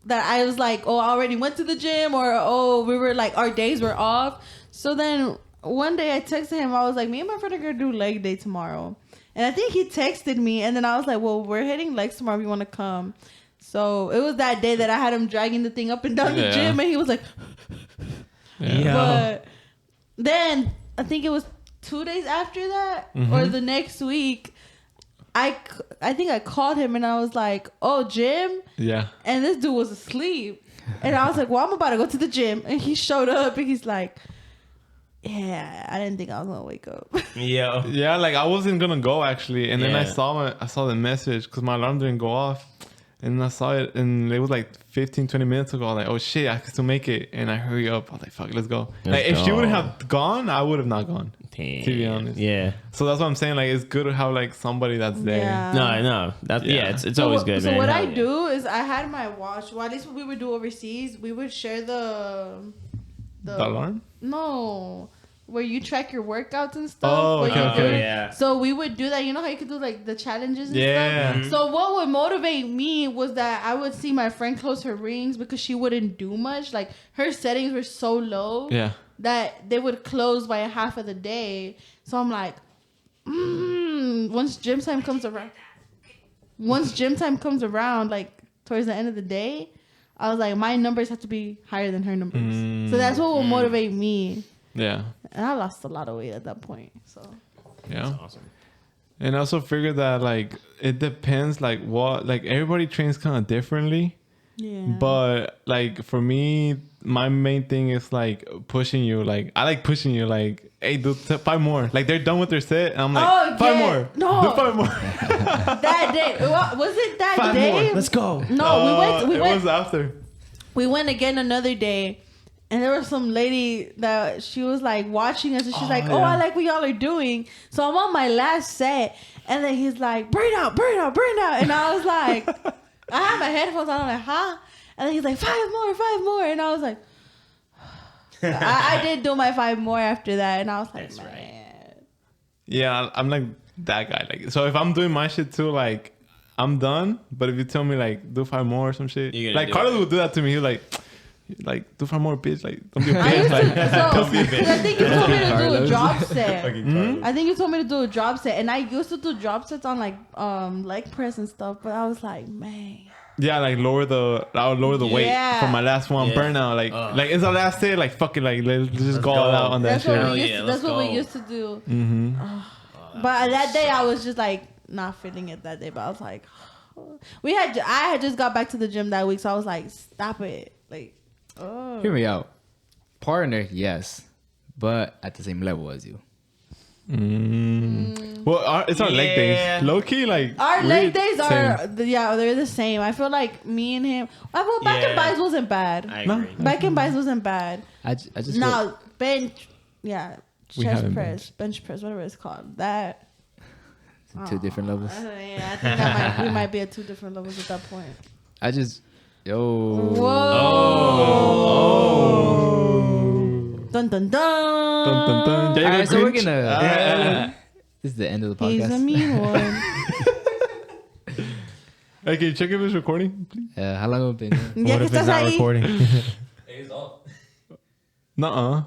that I was like, oh, I already went to the gym, or oh, we were like, our days were off. So then one day I texted him, I was like, me and my friend are gonna do leg day tomorrow. And I think he texted me, and then I was like, well, we're hitting legs tomorrow if you want to come. So it was that day that I had him dragging the thing up and down the gym, and he was like, But then I think it was 2 days after that, or the next week, I think I called him and I was like, oh, gym? Yeah. And this dude was asleep. And I was like, well, I'm about to go to the gym. And he showed up and he's like, yeah, I didn't think I was going to wake up. Yeah, like I wasn't going to go actually. And then I saw the message because my alarm didn't go off. And I saw it and it was like 15, 20 minutes ago. I was like, oh shit, I can still make it. And I hurry up. I was like, fuck, let's go. If she wouldn't have gone, I would have not gone. Damn. To be honest. Yeah. So that's what I'm saying. Like, it's good to have like somebody that's there. Yeah. No. That's it's always good, so man. what I do is I had my watch. Well, at least what we would do overseas, we would share the alarm? No. Where you track your workouts and stuff. Oh, okay. Yeah. So we would do that. You know how you could do like the challenges and Yeah. stuff? So what would motivate me was that I would see my friend close her rings because she wouldn't do much. Like her settings were so low that they would close by half of the day. So I'm like, once gym time comes around, like towards the end of the day, I was like, my numbers have to be higher than her numbers. So that's what will motivate me. Yeah. And I lost a lot of weight at that point. So yeah. That's awesome. And I also figured that like it depends like what like everybody trains kind of differently. yeah. But like for me, my main thing is like pushing you. Like I like pushing you. Like, hey, do 5 more. Like they're done with their set, and I'm like, 5 more. No, do 5 more. that day was it that 5 day? more. Let's go. No, we went. It was after. We went again another day. And there was some lady that she was like watching us, and she's like, "Oh, I like what y'all are doing." So I'm on my last set, and then he's like, "Burn out," and I was like, I had my headphones on, I'm like, "Huh?" And then he's like, 5 more, and I was like, I did do my 5 more after that, and I was like, That's man. right. Yeah, I'm like that guy. Like, so if I'm doing my shit too, like I'm done. But if you tell me like do 5 more or some shit, like Carlos would do that to me. He's like do 5 more, bitch. Like don't be a bitch. Don't be a bitch. I think you told me to do a drop set. Mm-hmm. I think you told me to do a drop set, and I used to do drop sets on like leg press and stuff. But I was like, man. Yeah, like I would lower the weight for my last one burnout. Like it's the last day. Like fuck it. Like let's just go all out on that shit. That's what we used to do. Mm-hmm. But that day I was just like not feeling it that day. But I was like, I had just got back to the gym that week, so I was like, stop it. Like, hear me out. Partner, yes, but at the same level as you. Well, it's our leg days. Low key, like our leg days are they're the same. I feel like me and him. Well, back and buys wasn't bad. I agree. Back and buys wasn't bad. I just now bench, chest press, bench. bench press, whatever it's called. That 2 different levels. I think we might be at 2 different levels at that point. I just Whoa! Dun dun dun! Dun, dun, dun. all right, so we're gonna. This is the end of the podcast. He's a mean one. Hey, can you check if it's recording, please? How long have we been? Ya What que if it's estás not ahí. recording? Nuh-uh.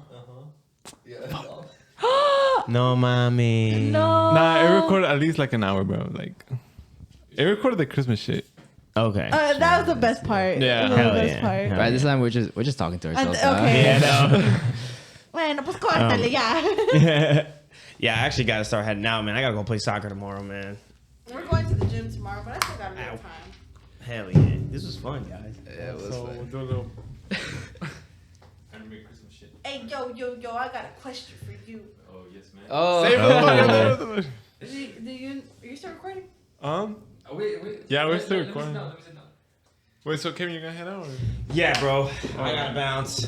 No, mommy. No. Nah, it recorded at least like an hour, bro. Like, it recorded the Christmas shit. Okay. That was the best part. Yeah. That was the Hell best yeah. part. Right, this time we're just talking to ourselves. Okay. Yeah, no. Bueno, pues córtale ya. Yeah, I actually got to start heading out, man. I got to go play soccer tomorrow, man. We're going to the gym tomorrow, but I still got a little time. Hell yeah. This was fun, guys. Yeah, it was So fun. we'll do a little. Hey, yo, I got a question for you. Oh, Save it. Are you still recording? Yeah, we're still recording. Wait, so Kevin, you're gonna head out? Or? Yeah, bro. I gotta bounce.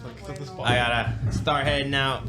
Like, set the spot. I gotta start heading out.